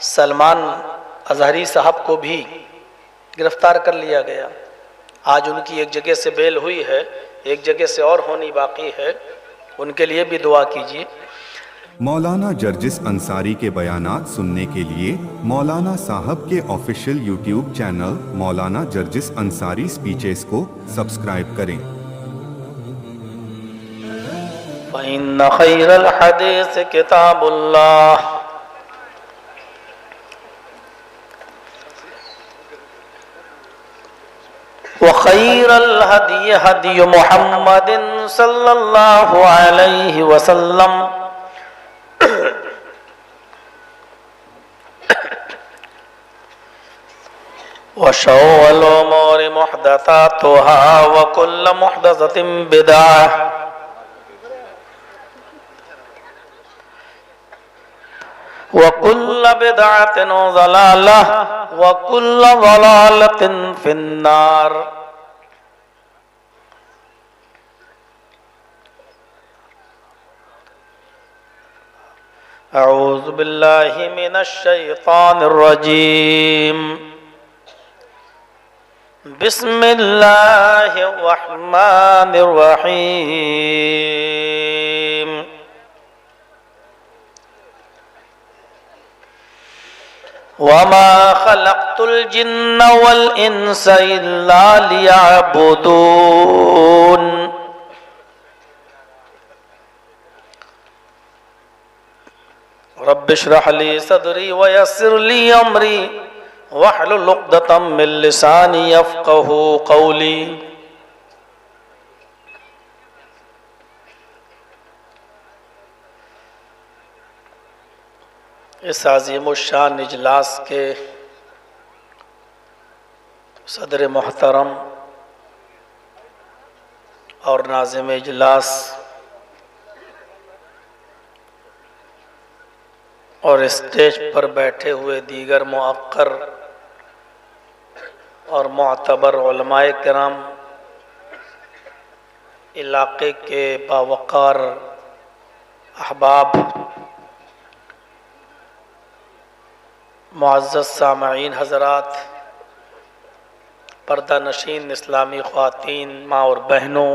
सलमान अजहरी साहब को भी गिरफ्तार कर लिया गया। आज उनकी एक जगह से बेल हुई है, एक जगह से और होनी बाकी है, उनके लिए भी दुआ कीजिए। मौलाना जर्जिस अंसारी के बयानात सुनने के लिए मौलाना साहब के ऑफिशियल यूट्यूब चैनल मौलाना जर्जिस अंसारी स्पीचेस को सब्सक्राइब करें। फ़इन्न खैरल हदीस किताबुल्लाह व खैरल हदी हदी मुहम्मदिन सल्लल्लाहु अलैहि वसल्लम व शर्रुल उमूरि मुहदसातुहा व कुल्लु मुहदसतिन बिदअह व कुल्लु बिदअतिन ज़लालह व कुल्लु ज़लालतिन फिन्नार। अऊज़ु बिल्लाहि मिनश शैतानिर रजीम। बिस्मिल्लाहिर रहमानिर रहीम। वमा खलक़तुल जिन्न वल इंस इल्ला लियअबुदून। रब्बिश्रह ली सदरी व यस्सिर ली अमरी वहलुल उक़दतम मिन लिसानी यफ़क़हू क़ौली। इस अज़ीमुश्शान इजलास के सदर मोहतरम और नाज़िम इजलास और स्टेज पर बैठे हुए दीगर मुअक्कर और मुअतबर उलमाए किराम, इलाक़े के बावक़ार अहबाब, मुअज़्ज़ज़ सामईन हज़रात, पर्दा नशीन इस्लामी ख़वातीन, माँ और बहनों,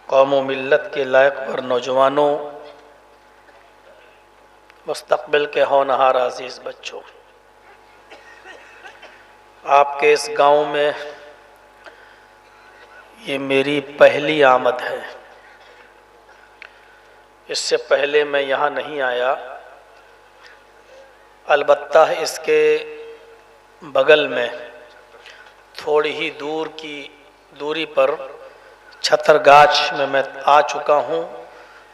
कौम व मिल्लत के लायक और नौजवानों, मुस्तक़बिल के होनहार अज़ीज़ बच्चों, आपके इस गांव में ये मेरी पहली आमद है। इससे पहले मैं यहाँ नहीं आया। अलबत्ता इसके बगल में थोड़ी ही दूर की दूरी पर छतरगाछ में मैं आ चुका हूँ,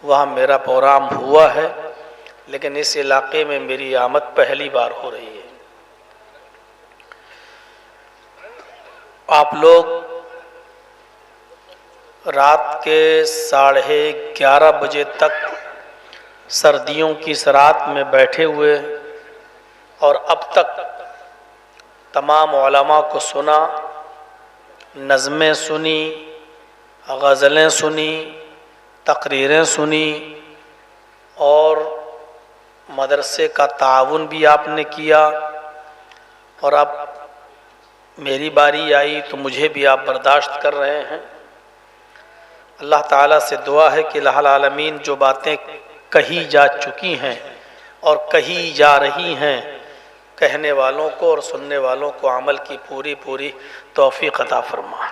वहाँ मेरा प्रोग्राम हुआ है, लेकिन इस इलाके में मेरी आमद पहली बार हो रही है। आप लोग रात के 11:30 बजे तक सर्दियों की इस रात में बैठे हुए और अब तक तमाम उलमा को सुना, नज़में सुनी, गज़लें सुनी, तकरीरें सुनी और मदरसे का ताउन भी आपने किया, और अब मेरी बारी आई तो मुझे भी आप बर्दाश्त कर रहे हैं। अल्लाह ताला से दुआ है कि अल्लाह आलमीन जो बातें कही जा चुकी हैं और कही जा रही हैं, कहने वालों को और सुनने वालों को अमल की पूरी पूरी तौफीक अता फरमा।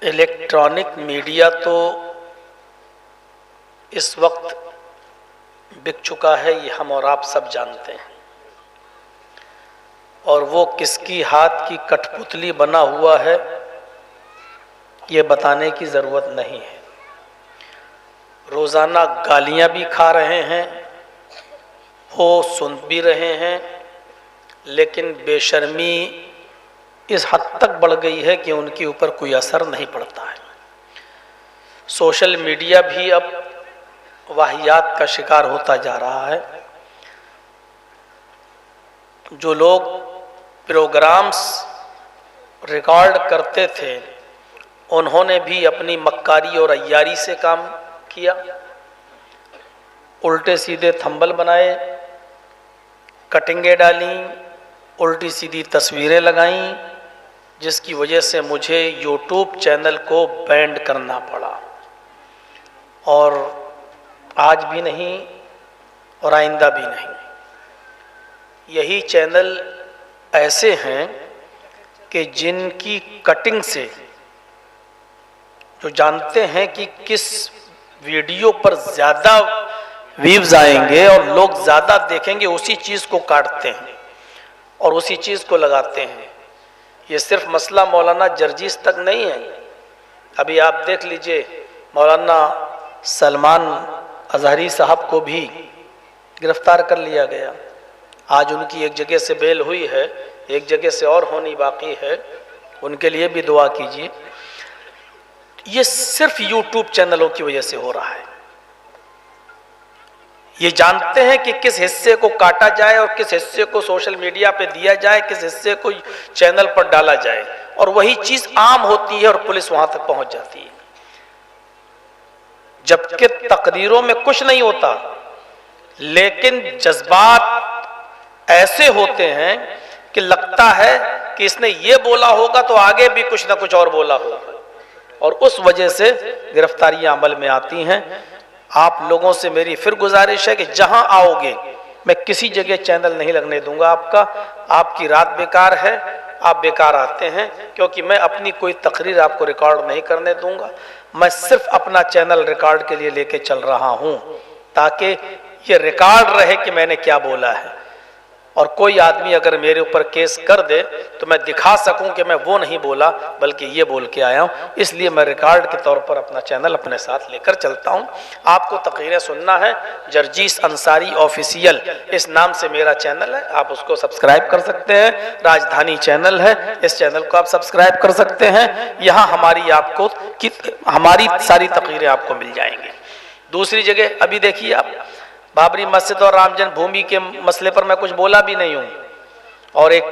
इलेक्ट्रॉनिक मीडिया तो इस वक्त बिक चुका है, ये हम और आप सब जानते हैं, और वो किसकी हाथ की कठपुतली बना हुआ है ये बताने की ज़रूरत नहीं है। रोज़ाना गालियाँ भी खा रहे हैं, वो सुन भी रहे हैं, लेकिन बेशर्मी इस हद तक बढ़ गई है कि उनके ऊपर कोई असर नहीं पड़ता है। सोशल मीडिया भी अब वाहियात का शिकार होता जा रहा है। जो लोग प्रोग्राम्स रिकॉर्ड करते थे उन्होंने भी अपनी मक्कारी और अय्यारी से काम किया, उल्टे सीधे थंबल बनाए, कटिंगें डाली, उल्टी सीधी तस्वीरें लगाईं, जिसकी वजह से मुझे यूट्यूब चैनल को बैंड करना पड़ा। और आज भी नहीं और आइंदा भी नहीं। यही चैनल ऐसे हैं कि जिनकी कटिंग से जो जानते हैं कि किस वीडियो पर ज़्यादा व्यूज आएंगे और लोग ज़्यादा देखेंगे, उसी चीज़ को काटते हैं और उसी चीज़ को लगाते हैं। ये सिर्फ मसला मौलाना जर्जीस तक नहीं है। अभी आप देख लीजिए, मौलाना सलमान अजहरी साहब को भी गिरफ्तार कर लिया गया। आज उनकी एक जगह से बेल हुई है, एक जगह से और होनी बाकी है, उनके लिए भी दुआ कीजिए। ये सिर्फ यूट्यूब चैनलों की वजह से हो रहा है। ये जानते हैं कि किस हिस्से को काटा जाए और किस हिस्से को सोशल मीडिया पे दिया जाए, किस हिस्से को चैनल पर डाला जाए, और वही चीज आम होती है और पुलिस वहां तक पहुंच जाती है, जबकि तकरीरों में कुछ नहीं होता, लेकिन जज्बात ऐसे होते हैं कि लगता है कि इसने ये बोला होगा तो आगे भी कुछ ना कुछ और बोला होगा, और उस वजह से गिरफ्तारियां अमल में आती हैं। आप लोगों से मेरी फिर गुजारिश है कि जहां आओगे, मैं किसी जगह चैनल नहीं लगने दूंगा आपका। आपकी रात बेकार है, आप बेकार आते हैं, क्योंकि मैं अपनी कोई तकरीर आपको रिकॉर्ड नहीं करने दूंगा। मैं सिर्फ अपना चैनल रिकॉर्ड के लिए लेके चल रहा हूं, ताकि ये रिकॉर्ड रहे कि मैंने क्या बोला है, और कोई आदमी अगर मेरे ऊपर केस कर दे तो मैं दिखा सकूं कि मैं वो नहीं बोला बल्कि ये बोल के आया हूं। इसलिए मैं रिकॉर्ड के तौर पर अपना चैनल अपने साथ लेकर चलता हूं। आपको तकरीरें सुनना है, जर्जीस अंसारी ऑफिशियल इस नाम से मेरा चैनल है, आप उसको सब्सक्राइब कर सकते हैं। राजधानी चैनल है, इस चैनल को आप सब्सक्राइब कर सकते हैं। यहाँ हमारी सारी तकरीरें आपको मिल जाएंगी। दूसरी जगह अभी देखिए आप, बाबरी मस्जिद और राम जन्मभूमि के मसले पर मैं कुछ बोला भी नहीं हूं, और एक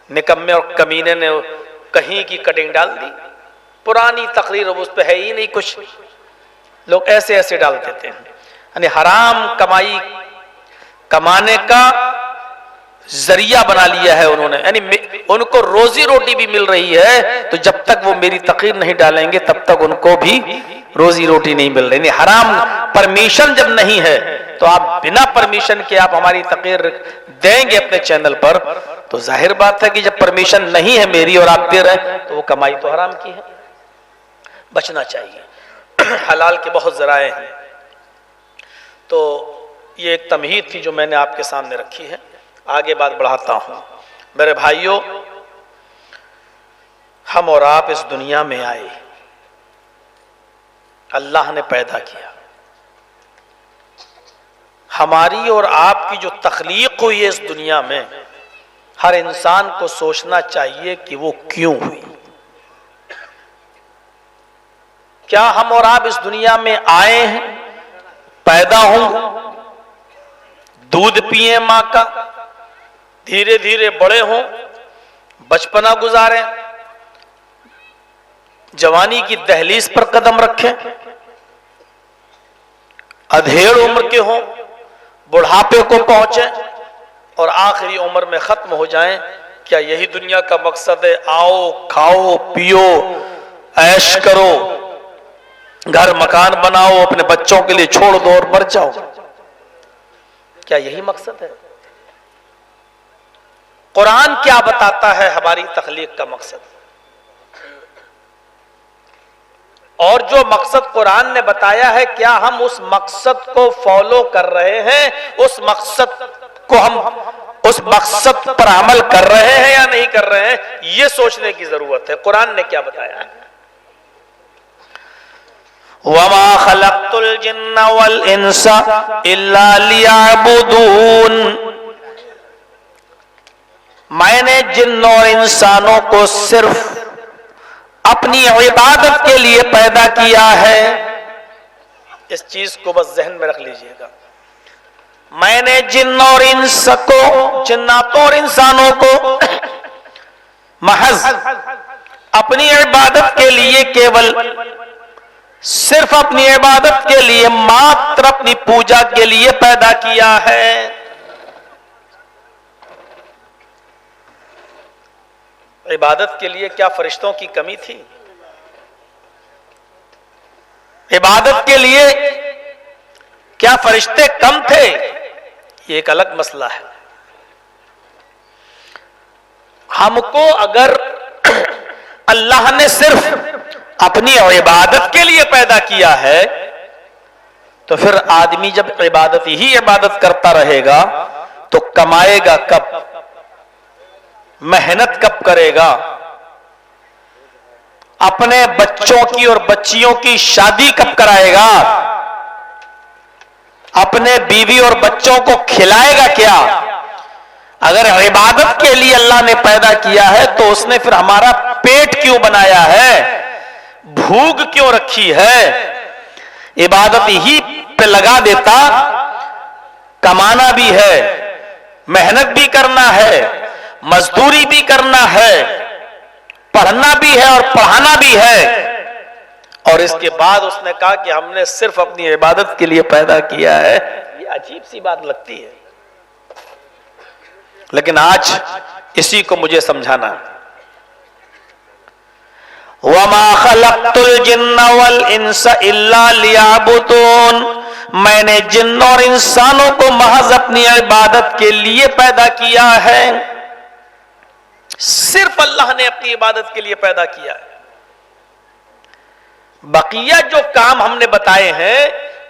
निकम्मे और कमीने ने कहीं की कटिंग डाल दी, पुरानी तकरीर उस पर है ही नहीं कुछ, लोग ऐसे ऐसे डाल देते हैं। यानी हराम कमाई कमाने का जरिया बना लिया है उन्होंने, यानी उनको रोजी रोटी भी मिल रही है, तो जब तक वो मेरी तकरीर नहीं डालेंगे तब तक उनको भी रोजी रोटी नहीं मिल रही। हराम परमिशन जब नहीं है तो आप बिना परमिशन के आप हमारी तकरीर देंगे अपने चैनल पर, तो जाहिर बात है कि जब परमिशन नहीं है मेरी और आप दे रहे हैं तो वो कमाई तो हराम की है। बचना चाहिए, हलाल के बहुत जराए हैं। तो ये एक तमहीद थी जो मैंने आपके सामने रखी है। आगे बात बढ़ाता हूं। मेरे भाइयों, हम और आप इस दुनिया में आए, अल्लाह ने पैदा किया। हमारी और आपकी जो तख्लीक हुई है इस दुनिया में, हर इंसान को सोचना चाहिए कि वो क्यों हुई। क्या हम और आप इस दुनिया में आए हैं, पैदा होंगे, दूध पिए मां का, धीरे धीरे बड़े हों, बचपना गुजारें, जवानी की दहलीज पर कदम रखें, अधेड़ उम्र के हों, बुढ़ापे को पहुंचे और आखिरी उम्र में खत्म हो जाएं? क्या यही दुनिया का मकसद है? आओ, खाओ, पियो, ऐश करो, घर मकान बनाओ, अपने बच्चों के लिए छोड़ दो और मर जाओ। क्या यही मकसद है? कुरान क्या बताता है हमारी तख्लीक का मकसद? और जो मकसद कुरान ने बताया है, क्या हम उस मकसद को फॉलो कर रहे हैं? उस मकसद पर अमल कर रहे हैं या नहीं कर रहे हैं? यह सोचने की जरूरत है। कुरान ने क्या बताया है? वमा खलक़तुल जिन्ना वल इंसा इल्ला लियअबुदून। मैंने जिन्नों और इंसानों को सिर्फ अपनी इबादत के लिए पैदा किया है। इस चीज को बस जहन में रख लीजिएगा। मैंने जिन्नों और इंस को, जिन्नातों और इंसानों को महज अपनी इबादत के लिए, केवल सिर्फ अपनी इबादत के लिए, मात्र अपनी पूजा के लिए पैदा किया है। इबादत के लिए क्या फरिश्तों की कमी थी? इबादत के लिए क्या फरिश्ते कम थे? ये एक अलग मसला है। हमको अगर अल्लाह ने सिर्फ अपनी इबादत के लिए पैदा किया है, तो फिर आदमी जब इबादत ही इबादत करता रहेगा तो कमाएगा कब? मेहनत कब करेगा? अपने बच्चों की और बच्चियों की शादी कब कराएगा? अपने बीवी और बच्चों को खिलाएगा क्या? अगर इबादत के लिए अल्लाह ने पैदा किया है तो उसने फिर हमारा पेट क्यों बनाया है? भूख क्यों रखी है? इबादत ही पे लगा देता, कमाना भी है, मेहनत भी करना है, मजदूरी भी करना है, पढ़ना भी है और पढ़ाना भी है, और इसके बाद उसने कहा कि हमने सिर्फ अपनी इबादत के लिए पैदा किया है। ये अजीब सी बात लगती है, लेकिन आज इसी को मुझे समझाना है। वमा खलक़्तुल जिन्ना वल इंसा इल्ला लियअबुदून, मैंने जिन्न और इंसानों को महज अपनी इबादत के लिए पैदा किया है। सिर्फ अल्लाह ने अपनी इबादत के लिए पैदा किया है। बकिया जो काम हमने बताए हैं,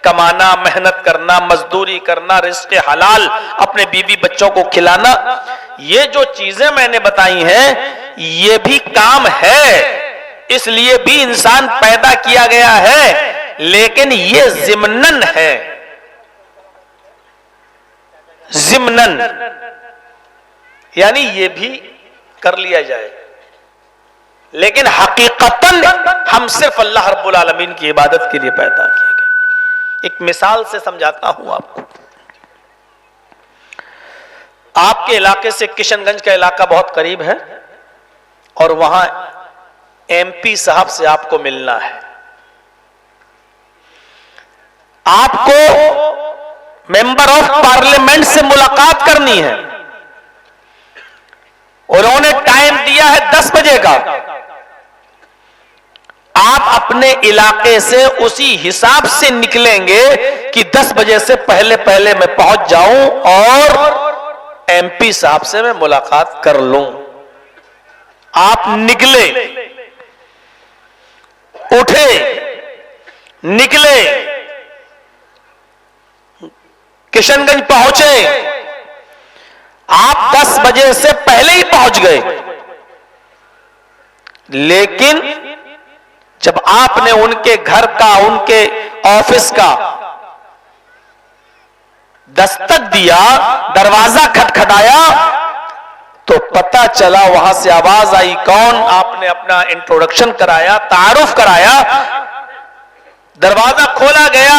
कमाना, मेहनत करना, मजदूरी करना, रिज़्क़ हलाल, अपने बीवी बच्चों को खिलाना, ये जो चीजें मैंने बताई हैं, ये भी काम है, इसलिए भी इंसान पैदा किया गया है, लेकिन ये ज़िम्नन है। ज़िम्नन यानी ये भी कर लिया जाए, लेकिन हकीकतन हम सिर्फ अल्लाह रब्बुल आलमीन की इबादत के लिए पैदा किए गए। एक मिसाल से समझाता हूं आपको। आपके इलाके से किशनगंज का इलाका बहुत करीब है और वहां एमपी साहब से आपको मिलना है। आपको मेंबर ऑफ पार्लियामेंट से मुलाकात करनी है। उन्होंने टाइम दिया है 10 बजे का। आप अपने इलाके से उसी हिसाब से निकलेंगे कि 10 बजे से पहले पहले मैं पहुंच जाऊं और एमपी साहब से मैं मुलाकात कर लूं। आप निकले, उठे, निकले, किशनगंज पहुंचे, आप 10 बजे से पहले ही पहुंच गए, लेकिन जब आपने उनके घर का, उनके ऑफिस का दस्तक दिया, दरवाजा खटखटाया, तो पता चला, वहां से आवाज आई, कौन? आपने अपना इंट्रोडक्शन कराया, तारुफ कराया, दरवाजा खोला गया,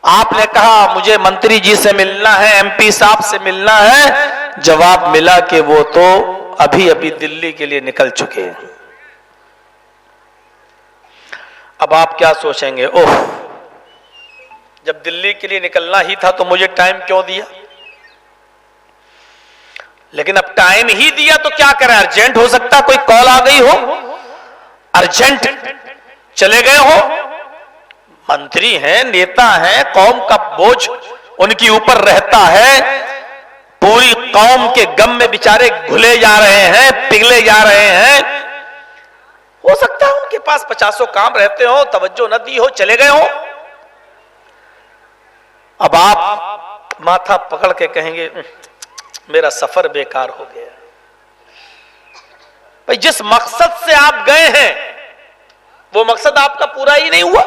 आपने कहा मुझे मंत्री जी से मिलना है, एमपी साहब से मिलना है। जवाब मिला कि वो तो अभी अभी दिल्ली के लिए निकल चुके हैं। अब आप क्या सोचेंगे, ओह, जब दिल्ली के लिए निकलना ही था तो मुझे टाइम क्यों दिया? लेकिन अब टाइम ही दिया तो क्या करें? अर्जेंट हो सकता, कोई कॉल आ गई हो, अर्जेंट चले गए हो। मंत्री हैं, नेता हैं, कौम का बोझ उनके ऊपर रहता है, पूरी कौम के गम में बेचारे घुले जा रहे हैं, पिघले जा रहे हैं। हो सकता है उनके पास 50 काम रहते हो, तवज्जो न दी हो, चले गए हो। अब आप माथा पकड़ के कहेंगे मेरा सफर बेकार हो गया। भाई, जिस मकसद से आप गए हैं वो मकसद आपका पूरा ही नहीं हुआ।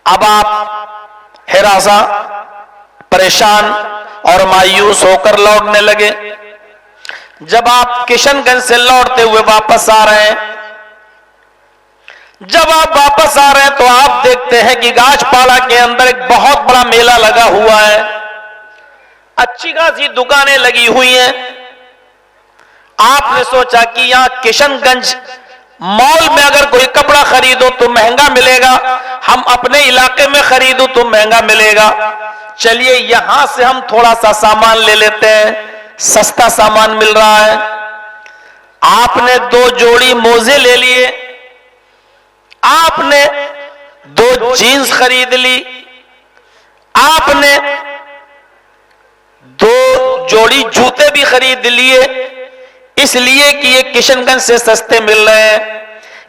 अब आप हिरासा, परेशान और मायूस होकर लौटने लगे। जब आप किशनगंज से लौटते हुए वापस आ रहे हैं, जब आप वापस आ रहे हैं तो आप देखते हैं कि गाछपाड़ा के अंदर एक बहुत बड़ा मेला लगा हुआ है। अच्छी खासी दुकानें लगी हुई हैं, आपने सोचा कि यहां किशनगंज मॉल में अगर कोई कपड़ा खरीदो तो महंगा मिलेगा, हम अपने इलाके में खरीदो तो महंगा मिलेगा, चलिए यहां से हम थोड़ा सा सामान ले लेते हैं, सस्ता सामान मिल रहा है। आपने 2 जोड़ी मोजे ले लिए, आपने 2 जीन्स खरीद ली, आपने 2 जोड़ी जूते भी खरीद लिए, इसलिए कि ये किशनगंज से सस्ते मिल रहे हैं,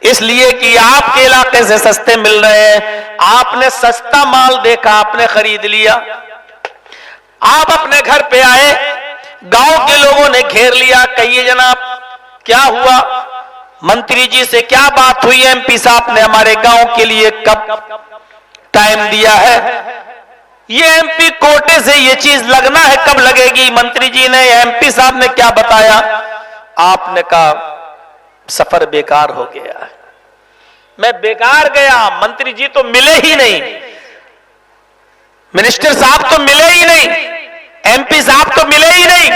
इसलिए कि आपके इलाके से सस्ते मिल रहे हैं। आपने सस्ता माल देखा, आपने खरीद लिया। आप अपने घर पे आए, गांव के लोगों ने घेर लिया, कहिए जनाब क्या हुआ, मंत्री जी से क्या बात हुई, एमपी साहब ने हमारे गांव के लिए कब टाइम दिया है, ये एमपी कोटे से ये चीज लगना है, कब लगेगी, मंत्री जी ने, एमपी साहब ने क्या बताया। आपने कहा सफर बेकार हो गया, मैं बेकार गया, मंत्री जी तो मिले ही नहीं, मिनिस्टर साहब तो मिले ही नहीं, एमपी साहब तो मिले ही नहीं,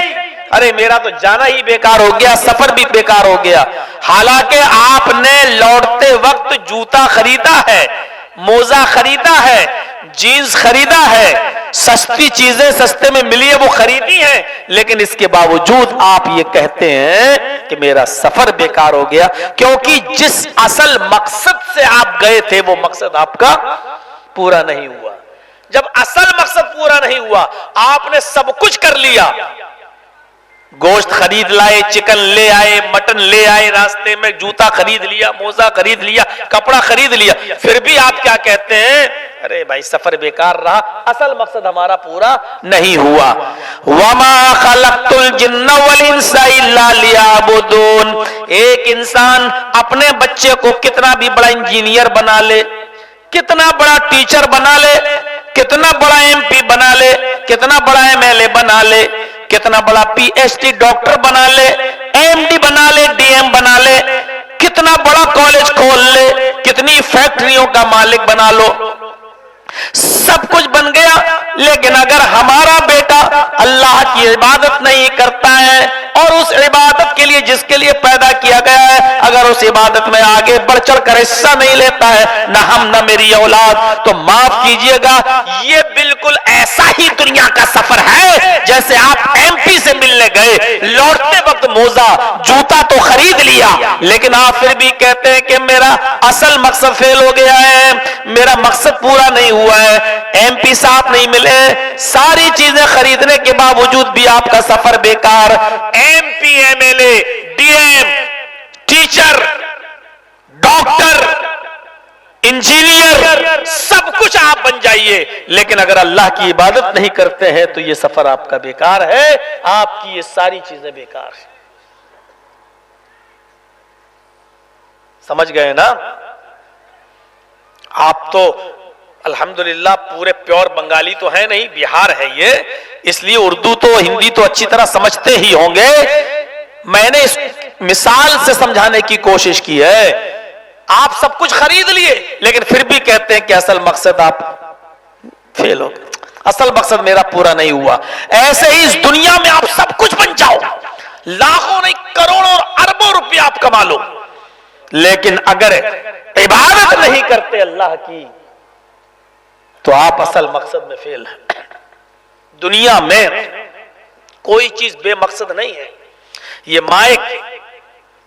अरे मेरा तो जाना ही बेकार हो गया, सफर भी बेकार हो गया। हालांकि आपने लौटते वक्त जूता खरीदा है, मोजा खरीदा है, जीन्स खरीदा है, सस्ती चीजें सस्ते में मिली है वो खरीदी है, लेकिन इसके बावजूद आप ये कहते हैं कि मेरा सफर बेकार हो गया, क्योंकि जिस असल मकसद से आप गए थे वो मकसद आपका पूरा नहीं हुआ। जब असल मकसद पूरा नहीं हुआ, आपने सब कुछ कर लिया, गोश्त खरीद लाए, चिकन ले आए, मटन ले आए, रास्ते में जूता खरीद लिया, मोजा खरीद लिया, कपड़ा खरीद लिया, फिर भी आप क्या कहते हैं, अरे भाई सफर बेकार रहा, असल मकसद हमारा पूरा नहीं हुआ। वमा खलक़तुल जिन्ना वल इंसा इल्ला लियअबुदून। एक इंसान अपने बच्चे को कितना भी बड़ा इंजीनियर बना ले, कितना बड़ा टीचर बना ले, कितना बड़ा एमपी बना ले, कितना बड़ा एमएलए बना ले, कितना बड़ा पीएचडी डॉक्टर बना ले, एमडी बना ले, डीएम बना ले, कितना बड़ा कॉलेज खोल ले, कितनी फैक्ट्रियों का मालिक बना लो, सब कुछ बन गया, लेकिन अगर हमारा बेटा अल्लाह की इबादत नहीं करता है और उस इबादत के लिए जिसके लिए पैदा किया गया है, अगर उस इबादत में आगे बढ़ चढ़ कर हिस्सा नहीं लेता है, ना हम ना मेरी औलाद, तो माफ कीजिएगा, ये बिल्कुल ऐसा ही दुनिया का सफर है जैसे आप एमपी से मिलने गए, लौटते वक्त मोजा जूता तो खरीद लिया, लेकिन आप फिर भी कहते हैं कि मेरा असल मकसद फेल हो गया है, मेरा मकसद पूरा नहीं हुआ है, एमपी साहब नहीं मिले, सारी चीजें खरीदने के बावजूद भी आपका सफर बेकार। MP, MLA, DM, teacher, doctor, engineer, सब कुछ आप बन जाइए, लेकिन अगर अल्लाह की इबादत नहीं करते हैं तो यह सफर आपका बेकार है, आपकी ये सारी चीजें बेकार है। समझ गए ना? आप तो अल्हम्दुलिल्लाह पूरे प्योर बंगाली तो है नहीं, बिहार है ये, इसलिए उर्दू तो हिंदी तो अच्छी तरह समझते ही होंगे। मैंने इस मिसाल से समझाने की कोशिश की है। आप सब कुछ खरीद लिए, लेकिन फिर भी कहते हैं कि असल मकसद आप फेल हो गए, असल मकसद मेरा पूरा नहीं हुआ। ऐसे ही इस दुनिया में आप सब कुछ बन जाओ, लाखों नहीं करोड़ों अरबों रुपया आप कमा लो, लेकिन अगर इबादत नहीं करते अल्लाह की तो आप असल मकसद में फेल हैं। दुनिया में कोई चीज बेमकसद नहीं है। ये माइक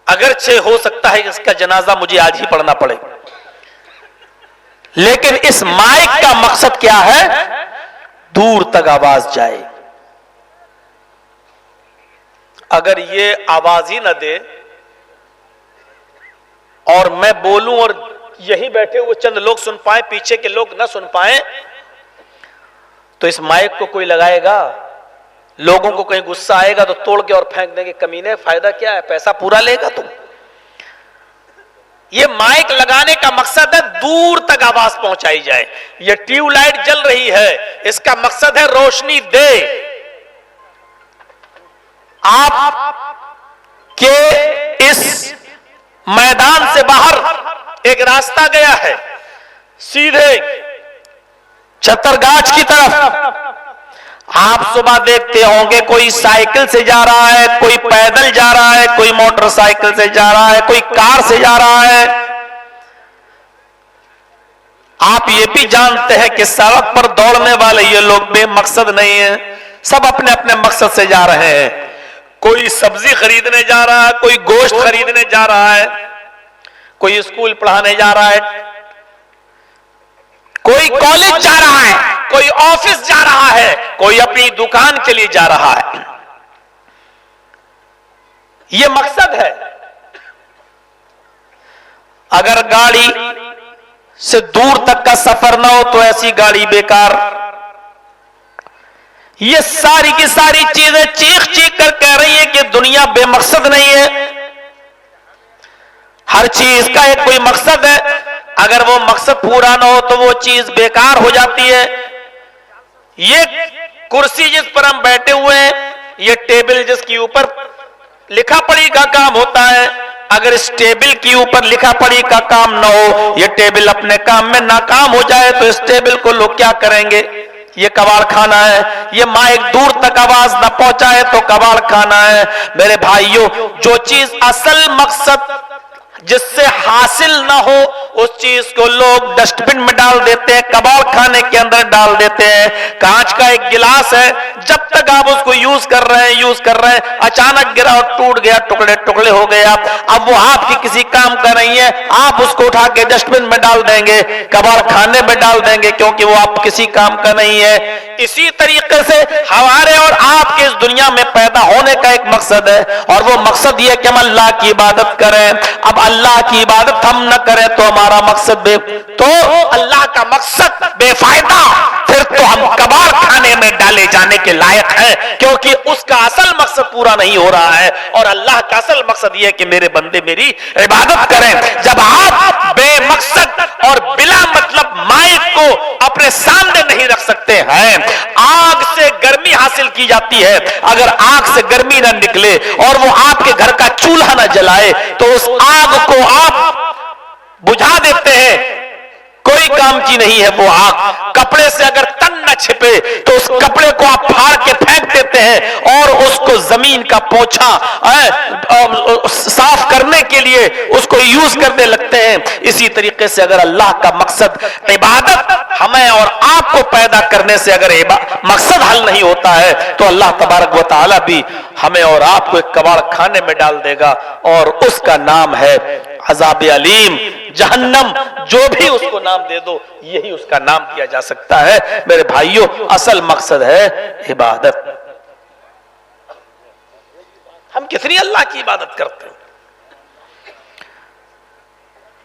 अगरचे हो सकता है इसका जनाजा मुझे आज ही पढ़ना पड़े, लेकिन इस माइक का मकसद क्या है? दूर तक आवाज जाए। अगर ये आवाज ही न दे और मैं बोलूं और यही बैठे हुए चंद लोग सुन पाए, पीछे के लोग ना सुन पाए, तो इस माइक को कोई लगाएगा? लोगों को कहीं गुस्सा आएगा तो तोड़ के और फेंक देंगे, कमीने, फायदा क्या है, पैसा पूरा लेगा तुम। ये माइक लगाने का मकसद है दूर तक आवाज पहुंचाई जाए। ये ट्यूबलाइट जल रही है, इसका मकसद है रोशनी दे। आप के इस मैदान से बाहर एक रास्ता गया है सीधे छतरगाछ की तरफ। आप सुबह देखते होंगे कोई साइकिल से जा रहा है, कोई पैदल जा रहा है, कोई मोटरसाइकिल से जा रहा है, कोई कार से जा रहा है। आप ये भी जानते हैं कि सड़क पर दौड़ने वाले ये लोग बेमकसद नहीं है, सब अपने अपने मकसद से जा रहे हैं। कोई सब्जी खरीदने जा रहा है, कोई गोश्त खरीदने जा रहा है, कोई स्कूल पढ़ाने जा रहा है, कोई कॉलेज जा रहा है, कोई ऑफिस जा रहा है, कोई अपनी दुकान के लिए जा रहा है। यह मकसद है। अगर गाड़ी से दूर तक का सफर ना हो तो ऐसी गाड़ी बेकार। ये सारी की सारी चीजें चीख चीख कर कह रही है कि दुनिया बेमकसद नहीं है, हर चीज का एक कोई मकसद है। अगर वो मकसद पूरा ना हो तो वो चीज बेकार हो जाती है। ये कुर्सी जिस पर हम बैठे हुए हैं, ये टेबल जिसके ऊपर लिखा पढ़ी का काम होता है, अगर इस टेबल के ऊपर लिखा पढ़ी का काम ना हो, ये टेबल अपने काम में नाकाम हो जाए तो इस टेबल को लोग क्या करेंगे? ये कबाड़ खाना है। ये माइक दूर तक आवाज न पहुंचाए तो कबाड़ खाना है। मेरे भाइयों, जो चीज असल मकसद जिससे हासिल ना हो उस चीज को लोग डस्टबिन में डाल देते हैं, कबाड़ खाने के अंदर डाल देते हैं। कांच का एक गिलास है, जब तक आप उसको यूज कर रहे हैं, अचानक गिरा और टूट गया, टुकड़े टुकड़े हो गया। अब वो आपकी किसी काम का नहीं है, आप उसको उठा के डस्टबिन में डाल देंगे, कबाड़ खाने में डाल देंगे, क्योंकि वो आप किसी काम का नहीं है। इसी तरीके से हमारे और आपके इस दुनिया में पैदा होने का एक मकसद है, और वो मकसद ये कि हम अल्लाह की इबादत करें। अब अल्लाह की इबादत हम न करें तो हमारा मकसद तो अल्लाह का मकसद बेफायदा, फिर तो हम कबाड़ खाने में डाले जाने के लायक हैं, क्योंकि उसका असल मकसद पूरा नहीं हो रहा है। और अल्लाह का असल मकसद यह है कि मेरे बंदे मेरी इबादत करें। जब आप बेमकसद और बिला मतलब माइक को अपने सामने नहीं रख सकते हैं, आग से गर्मी हासिल की जाती है, अगर आग से गर्मी ना निकले और वो आपके घर का चूल्हा ना जलाए तो उस आग को आप बुझा देते हैं, कोई काम की नहीं है वो आग। कपड़े से अगर तन न छिपे तो उस कपड़े को आप फाड़ के फेंक देते हैं और उसको जमीन का पोछा साफ करने के लिए उसको यूज करने लगते हैं। इसी तरीके से अगर अल्लाह का मकसद इबादत हमें और आपको पैदा करने से अगर मकसद हल नहीं होता है तो अल्लाह तबारक व तआला भी हमें और आपको एक कबाड़ खाने में डाल देगा, और उसका नाम है अज़ाब अलीम, जहन्नम। जो भी उसको नाम दे दो, यही उसका नाम दिया जा सकता है। मेरे भाइयों, असल मकसद है इबादत। हम कितनी अल्लाह की इबादत करते हैं?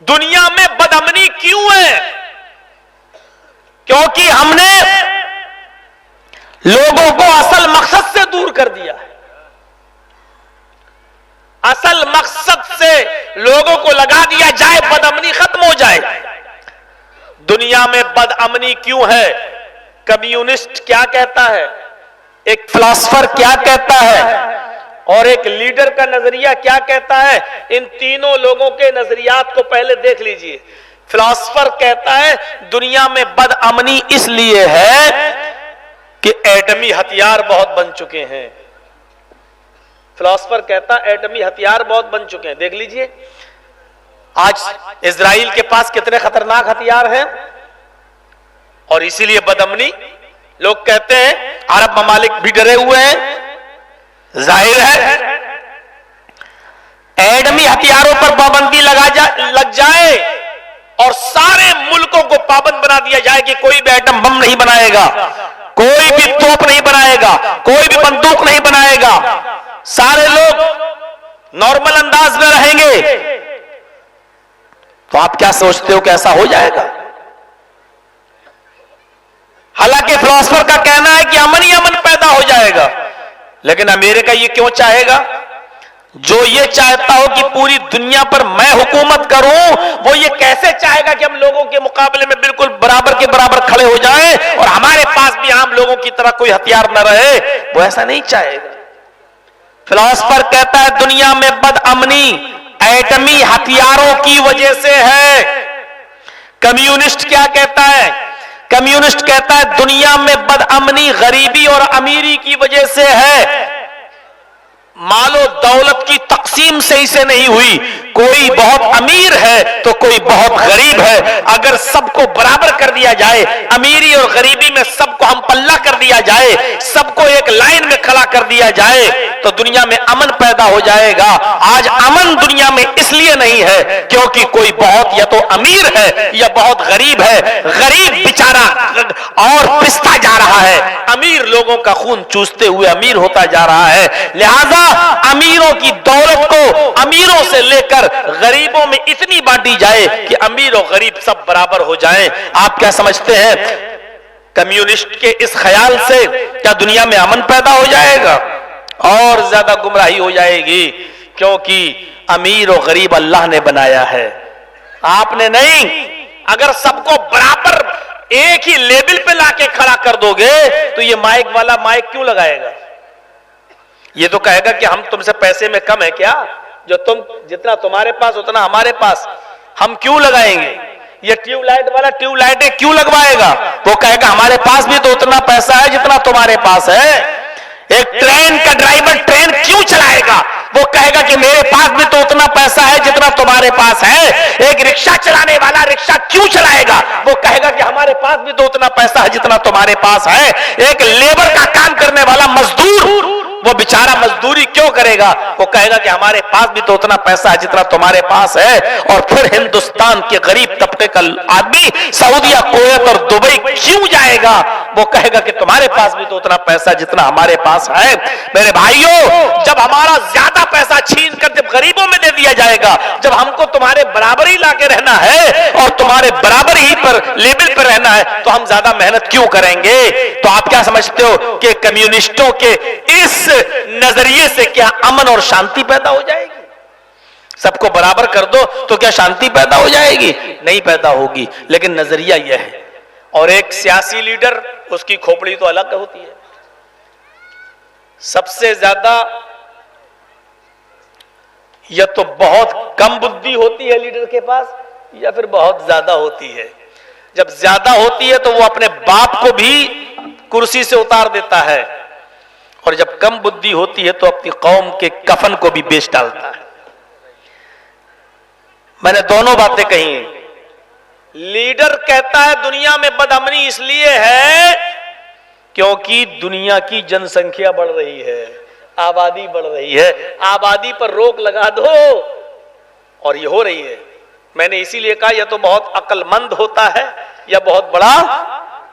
दुनिया में बदअमनी क्यों है? क्योंकि हमने लोगों को असल मकसद से दूर कर दिया है। असल मकसद से लोगों को लगा दिया जाए बदअमनी खत्म हो जाए। दुनिया में बदअमनी क्यों है? कम्युनिस्ट क्या कहता है, एक फिलोसोफर क्या कहता है, और एक लीडर का नजरिया क्या कहता है? इन तीनों लोगों के नजरियात को पहले देख लीजिए। फिलोसोफर कहता है दुनिया में बदअमनी इसलिए है कि एटमी हथियार बहुत बन चुके हैं। फिलोसोफर कहता है एटमी हथियार बहुत बन चुके हैं। देख लीजिए आज इजराइल के पास कितने खतरनाक हथियार हैं, और इसीलिए बदअमनी। लोग कहते हैं अरब ममालिक भी डरे हुए हैं। जाहिर है एटमी हथियारों पर पाबंदी लग जाए और सारे मुल्कों को पाबंद बना दिया जाए कि कोई भी एटम बम नहीं बनाएगा, कोई भी तोप नहीं बनाएगा, कोई भी बंदूक नहीं बनाएगा, सारे लोग नॉर्मल अंदाज में रहेंगे, तो आप क्या सोचते हो कि ऐसा हो जाएगा? हालांकि फिलोसोफर का कहना है कि अमन ही अमन पैदा हो जाएगा, लेकिन अमेरिका ये क्यों चाहेगा? जो ये चाहता हो कि पूरी दुनिया पर मैं हुकूमत करूं, वो ये कैसे चाहेगा कि हम लोगों के मुकाबले में बिल्कुल बराबर के बराबर खड़े हो जाएं और हमारे पास भी आम लोगों की तरह कोई हथियार न रहे? वो ऐसा नहीं चाहेगा। फिलोसोफर कहता है दुनिया में बदअमनी एटमी हथियारों की वजह से है। कम्युनिस्ट क्या कहता है? कम्युनिस्ट कहता है दुनिया में बदअमनी गरीबी और अमीरी की वजह से है, मालो दौलत की तकसीम सही से नहीं हुई। कोई बहुत अमीर है तो कोई बहुत गरीब है। अगर सबको बराबर कर दिया जाए, अमीरी और गरीबी में सबको हम पल्ला कर दिया जाए, सबको एक लाइन में खड़ा कर दिया जाए तो दुनिया में अमन पैदा हो जाएगा। आज अमन दुनिया में इसलिए नहीं है क्योंकि कोई बहुत या तो अमीर है या बहुत गरीब है। गरीब बेचारा और पिसता जा रहा है, अमीर लोगों का खून चूसते हुए अमीर होता जा रहा है। लिहाजा अमीरों की दौलत को अमीरों से लेकर गरीबों में इतनी बांटी जाए कि अमीर और गरीब सब बराबर हो जाएं। आप क्या समझते हैं, कम्युनिस्ट के इस ख्याल से क्या दुनिया में अमन पैदा हो जाएगा? और ज्यादा गुमराही हो जाएगी, क्योंकि अमीर और गरीब अल्लाह ने बनाया है, आपने नहीं। अगर सबको बराबर एक ही लेवल पे लाके खड़ा कर दोगे तो ये माइक वाला माइक क्यों लगाएगा? ये तो कहेगा कि हम तुमसे पैसे में कम है क्या, जो तुम जितना तुम्हारे पास उतना हमारे पास, हम क्यों लगाएंगे? ये ट्यूबलाइट वाला ट्यूबलाइटें क्यों लगवाएगा? वो कहेगा हमारे पास भी तो उतना पैसा है जितना तुम्हारे पास है। एक ट्रेन का ड्राइवर ट्रेन क्यों चलाएगा? वो कहेगा कि मेरे पास भी तो उतना पैसा है जितना तुम्हारे पास है। एक रिक्शा चलाने वाला रिक्शा क्यों चलाएगा? वो कहेगा कि हमारे पास भी तो उतना पैसा है जितना तुम्हारे पास है। एक लेबर का काम करने वाला मजदूर वो बेचारा मजदूरी क्यों करेगा? वो कहेगा कि हमारे पास भी तो उतना पैसा है जितना तुम्हारे पास है। और फिर हिंदुस्तान के गरीब तबके का आदमी सऊदीया, कुवैत और दुबई क्यों जाएगा? वो कहेगा कि तुम्हारे पास भी तो उतना पैसा जितना हमारे पास है। मेरे भाइयों, जब हमारा ज्यादा पैसा छीन कर जब गरीबों में दे दिया जाएगा, जब हमको तुम्हारे बराबर ही लाके रहना है और तुम्हारे बराबर ही पर लेवल पर रहना है, तो हम ज्यादा मेहनत क्यों करेंगे? तो आप क्या समझते हो कि कम्युनिस्टों के इस नजरिए से क्या अमन और शांति पैदा हो जाएगी? सबको बराबर कर दो तो क्या शांति पैदा हो जाएगी? नहीं पैदा होगी। लेकिन नजरिया यह है। और एक सियासी लीडर, उसकी खोपड़ी तो अलग होती है। सबसे ज्यादा या तो बहुत कम बुद्धि होती है लीडर के पास, या फिर बहुत ज्यादा होती है। जब ज्यादा होती है तो वो अपने बाप को भी कुर्सी से उतार देता है, और जब कम बुद्धि होती है तो अपनी कौम के कफन को भी बेच डालता है। मैंने दोनों बातें कही हैं। लीडर कहता है दुनिया में बदअमनी इसलिए है क्योंकि दुनिया की जनसंख्या बढ़ रही है, आबादी बढ़ रही है। आबादी पर रोक लगा दो, और ये हो रही है। मैंने इसीलिए कहा यह तो बहुत अक्लमंद होता है या बहुत बड़ा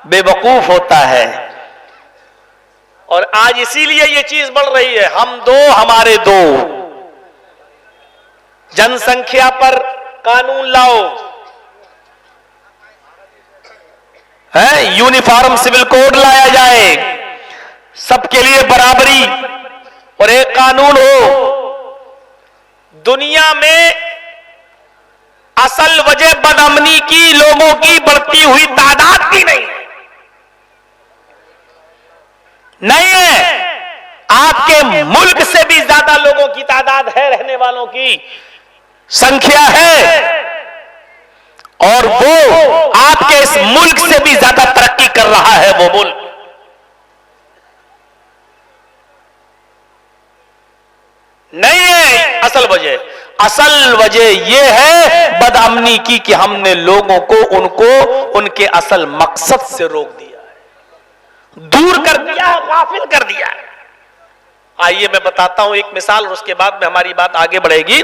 बेवकूफ होता है। और आज इसीलिए ये चीज बढ़ रही है, हम दो हमारे दो। जनसंख्या पर कानून लाओ, है यूनिफॉर्म सिविल कोड लाया जाए, सबके लिए बराबरी और एक कानून हो। दुनिया में असल वजह बदअमनी की लोगों की बढ़ती हुई तादाद की नहीं है। आपके मुल्क से भी ज्यादा लोगों की तादाद है, रहने वालों की संख्या है, और वो आपके इस मुल्क से भी ज्यादा तरक्की कर रहा है वो मुल्क। नहीं है असल वजह। असल वजह यह है बदअमनी की कि हमने लोगों को उनके असल मकसद से रोक दिया है, दूर कर दिया है, गाफिल कर दिया है। आइए मैं बताता हूं एक मिसाल, और उसके बाद में हमारी बात आगे बढ़ेगी।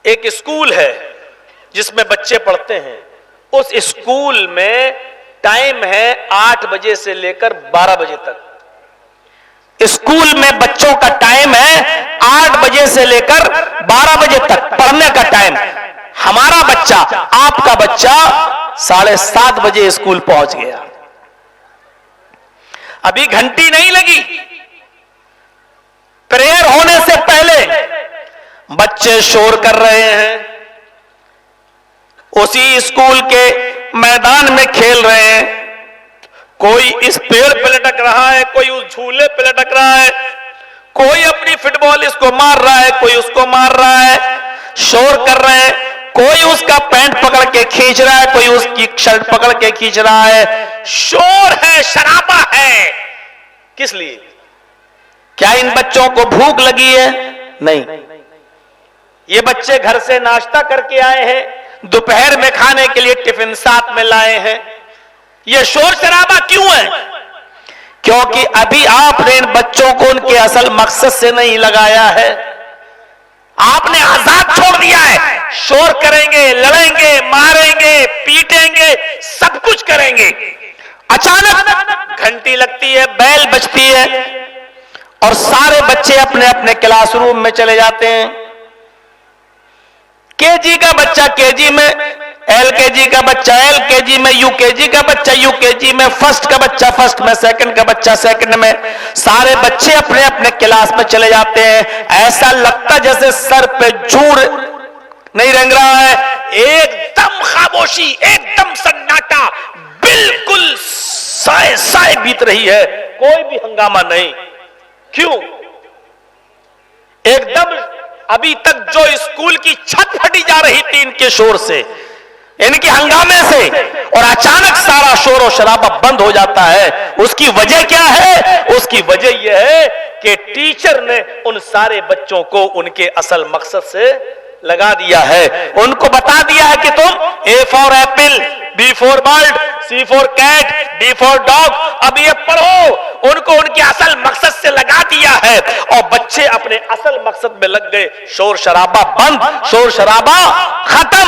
एक स्कूल है जिसमें बच्चे पढ़ते हैं। उस स्कूल में टाइम है 8 बजे से लेकर 12 बजे तक। स्कूल में बच्चों का टाइम है 8 बजे से लेकर 12 बजे तक पढ़ने का टाइम। हमारा बच्चा, आपका बच्चा 7:30 बजे स्कूल पहुंच गया, अभी घंटी नहीं लगी। प्रेयर होने से पहले बच्चे शोर कर रहे हैं, उसी स्कूल के मैदान में खेल रहे हैं। कोई इस पेड़ पे लटक रहा है, कोई उस झूले पे लटक रहा है, कोई अपनी फुटबॉल इसको मार रहा है, कोई उसको मार रहा है, शोर कर रहे हैं। कोई उसका पैंट पकड़ के खींच रहा है, कोई उसकी शर्ट पकड़ के खींच रहा है। शोर है, शराबा है। किस लिए? क्या इन बच्चों को भूख लगी है? नहीं। ये बच्चे घर से नाश्ता करके आए हैं, दोपहर में खाने के लिए टिफिन साथ में लाए हैं। ये शोर शराबा क्यों है? क्योंकि अभी आपने इन बच्चों को उनके असल मकसद से नहीं लगाया है। आपने आजाद छोड़ दिया है। शोर करेंगे, लड़ेंगे, मारेंगे, पीटेंगे, सब कुछ करेंगे। अचानक घंटी लगती है, बैल बजती है और सारे बच्चे अपने अपने क्लासरूम में चले जाते हैं। केजी का बच्चा केजी में, एलकेजी का बच्चा एलकेजी में, यूकेजी का बच्चा यूकेजी में, फर्स्ट का बच्चा फर्स्ट में, सेकंड का बच्चा सेकंड में। सारे बच्चे अपने अपने क्लास में चले जाते हैं। ऐसा लगता जैसे सर पे जूड़ नहीं रेंग रहा है। एकदम खामोशी, एकदम सन्नाटा, बिल्कुल साए साए बीत रही है, कोई भी हंगामा नहीं। क्यों? एकदम अभी तक जो स्कूल की छत फटी जा रही थी इनके शोर से, इनके हंगामे से, और अचानक सारा शोर और शराबा बंद हो जाता है। उसकी वजह क्या है? उसकी वजह यह है कि टीचर ने उन सारे बच्चों को उनके असल मकसद से लगा दिया है। उनको बता दिया है कि तुम A for apple, B for bird, C for cat, D for dog, अब ये पढ़ो। उनको उनके असल मकसद से लगा दिया है और बच्चे अपने असल मकसद में लग गए। शोर शराबा बंद, शोर शराबा खत्म,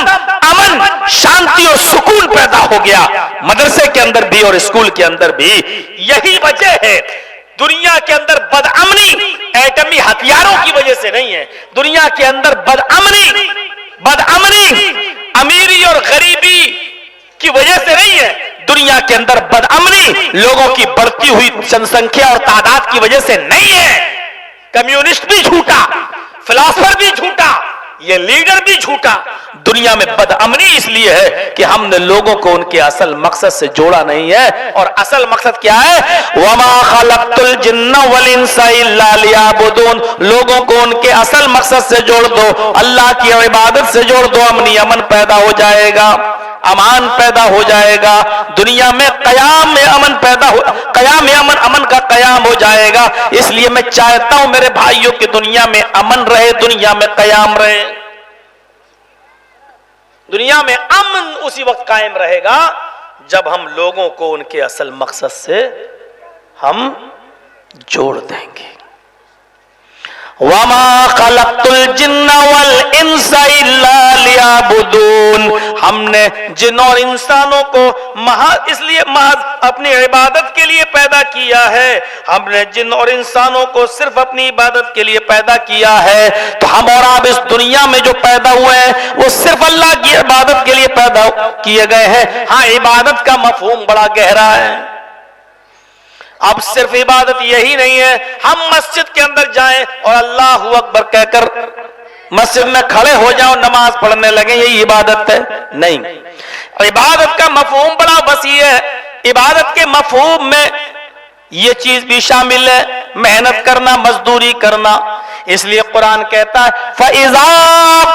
अमन, शांति और सुकून पैदा हो गया मदरसे के अंदर भी और स्कूल के अंदर भी। यही वजह है दुनिया के अंदर बदअमनी एटमी हथियारों की वजह से नहीं है। दुनिया के अंदर बदअमनी अमीरी और गरीबी की वजह से नहीं है। दुनिया के अंदर बदअमनी लोगों की बढ़ती हुई जनसंख्या और तादाद की वजह से नहीं है। कम्युनिस्ट भी झूठा, फिलोसफर भी झूठा, ये लीडर भी झूठा। दुनिया में बदअमनी इसलिए है कि हमने लोगों को उनके असल मकसद से जोड़ा नहीं है। और असल मकसद क्या है? वमा खलक़तुल जिन्ना वल इंसा इल्ला लियअबुदून। लोगों को उनके असल मकसद से जोड़ दो, अल्लाह की इबादत से जोड़ दो, अमन पैदा हो जाएगा, अमान पैदा हो जाएगा। दुनिया में कयाम में अमन पैदा हो, कयाम में अमन का कयाम हो जाएगा। इसलिए मैं चाहता हूं मेरे भाइयों की दुनिया में अमन रहे, दुनिया में कयाम रहे। दुनिया में अमन उसी वक्त कायम रहेगा जब हम लोगों को उनके असल मकसद से हम जोड़ देंगे। वमा खलक़तुल जिन्ना वल इंसा इल्ला लियअबुदून। हमने जिन और इंसानों को इसलिए महज अपनी इबादत के लिए पैदा किया है। हमने जिन और इंसानों को सिर्फ अपनी इबादत के लिए पैदा किया है। तो हम और आप इस दुनिया में जो पैदा हुए हैं वो सिर्फ अल्लाह की इबादत के लिए पैदा किए गए हैं। हाँ, इबादत का मफहूम बड़ा गहरा है। अब सिर्फ इबादत यही नहीं है हम मस्जिद के अंदर जाएं और अल्लाहू अकबर कहकर मस्जिद में खड़े हो जाओ, नमाज पढ़ने लगे, यही इबादत है? नहीं। इबादत का मफहूम बड़ा वसी है। इबादत के मफहूम में ये चीज भी शामिल है, मेहनत करना, मजदूरी करना। इसलिए कुरान कहता है फ़इज़ा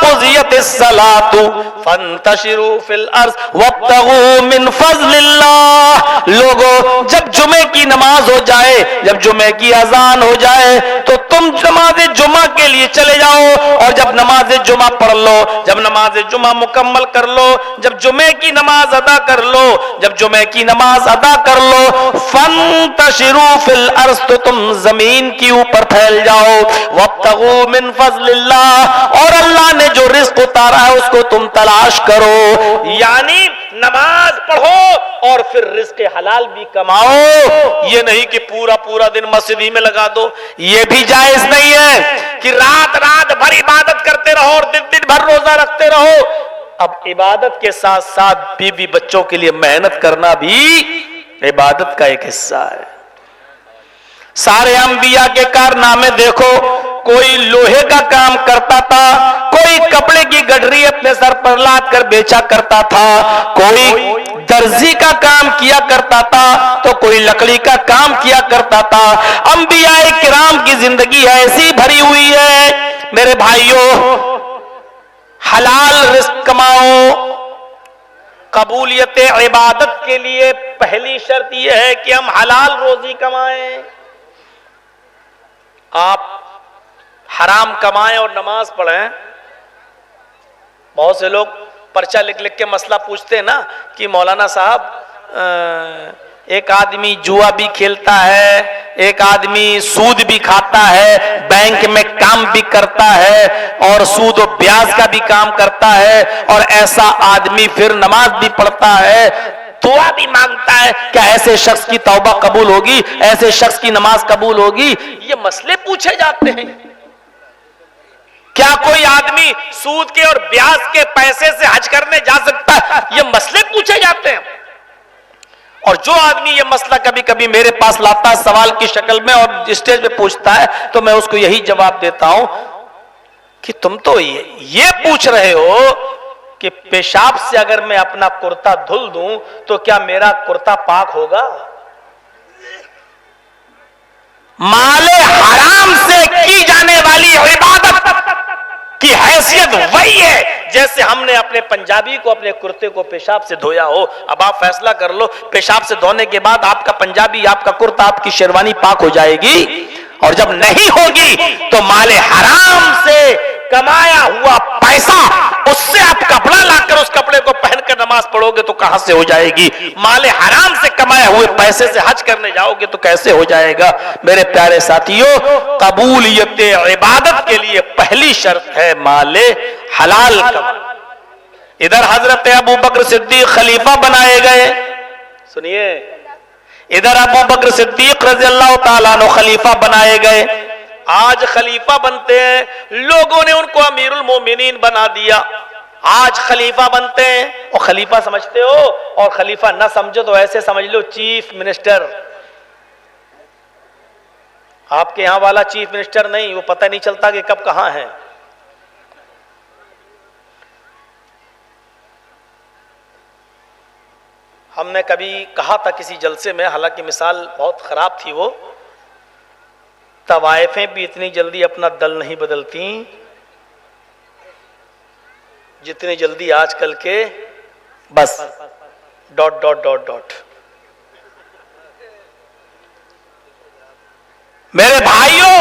क़ुज़ियतिस सलातु फ़ंतशिरू फ़िल अर्ज़ वब्तगू मिन फ़ज़लिल्लाह। लोगों, जब जुमे की नमाज हो जाए, जब जुमे की अजान हो जाए तो तुम नमाज जुमा के लिए चले जाओ। और जब नमाज जुमा पढ़ लो, जब नमाज जुमा मुकम्मल कर लो, जब जुमे की नमाज अदा कर लो, जब जुमे की नमाज अदा कर लो, फ़ंतशिरू फ़िल अर्ज़, तो तुम जमीन के ऊपर फैल जाओ। वब्तगू मिन फ़ज़लिल्लाह, और अल्लाह ने जो रिज़्क़ उतारा है उसको तुम तलाश करो। यानी नमाज पढ़ो और फिर रिज़्क़ हलाल भी कमाओ। ये नहीं कि पूरा पूरा दिन मस्जिद ही में लगा दो, ये भी जायज नहीं है कि रात रात भर इबादत करते रहो और दिन दिन भर रोजा रखते रहो। अब इबादत के साथ साथ बीवी बच्चों के लिए मेहनत करना भी इबादत का एक हिस्सा है। सारे अंबिया के कारनामे देखो, कोई लोहे का काम करता था, कोई कपड़े की गडरी अपने सर पर लाद कर बेचा करता था, कोई दर्जी का काम किया करता था, तो कोई लकड़ी का काम किया करता था। अंबियाए किराम की जिंदगी ऐसी भरी हुई है मेरे भाइयों। हलाल रिस्क कमाओ। कबूलियत इबादत के लिए पहली शर्त यह है कि हम हलाल रोजी कमाएं। आप हराम कमाएं और नमाज पढ़ें। बहुत से लोग पर्चा लिख लिख के मसला पूछते हैं ना कि मौलाना साहब एक आदमी जुआ भी खेलता है, एक आदमी सूद भी खाता है, बैंक में काम भी करता है और सूद और ब्याज का भी काम करता है, और ऐसा आदमी फिर नमाज भी पढ़ता है, दुआ भी मांगता है, क्या ऐसे शख्स की तौबा कबूल होगी, ऐसे शख्स की नमाज कबूल होगी? ये मसले पूछे जाते हैं। क्या कोई आदमी सूद के और ब्याज के पैसे से हज करने जा सकता है? ये मसले पूछे जाते हैं। और जो आदमी ये मसला कभी कभी मेरे पास लाता है सवाल की शक्ल में और स्टेज पे पूछता है, तो मैं उसको यही जवाब देता हूं कि तुम तो ये पूछ रहे हो कि पेशाब से अगर मैं अपना कुर्ता धुल दूं तो क्या मेरा कुर्ता पाक होगा? माले हराम से की जाने वाली इबादत की हैसियत वही है जैसे हमने अपने पंजाबी को अपने कुर्ते को पेशाब से धोया हो। अब आप फैसला कर लो, पेशाब से धोने के बाद आपका पंजाबी, आपका कुर्ता, आपकी शेरवानी पाक हो जाएगी? और जब नहीं होगी तो माले हराम से कमाया हुआ पैसा, उससे आप कपड़ा लाकर उस कपड़े को पहनकर नमाज पढ़ोगे तो कहां से हो जाएगी? माले हराम से कमाए हुए पैसे से हज करने जाओगे तो कैसे हो जाएगा? मेरे प्यारे साथियों, कबूलियत इबादत के लिए पहली शर्त है माले हलाल कमाना। इधर हजरत अबू बकर सिद्दीक खलीफा बनाए गए, सुनिए, इधर अबू बकर सिद्दीक रज़ी अल्लाह ताला अन्हु खलीफा बनाए गए। आज खलीफा बनते हैं, लोगों ने उनको अमीरुल मोमिनीन बना दिया। आज खलीफा बनते हैं और खलीफा समझते हो, और खलीफा ना समझो तो ऐसे समझ लो चीफ मिनिस्टर। आपके यहां वाला चीफ मिनिस्टर नहीं, वो पता नहीं चलता कि कब कहां है। हमने कभी कहा था किसी जलसे में, हालांकि मिसाल बहुत खराब थी वो, तवाइफें भी इतनी जल्दी अपना दल नहीं बदलती जितनी जल्दी आजकल के बस ... मेरे भाइयों,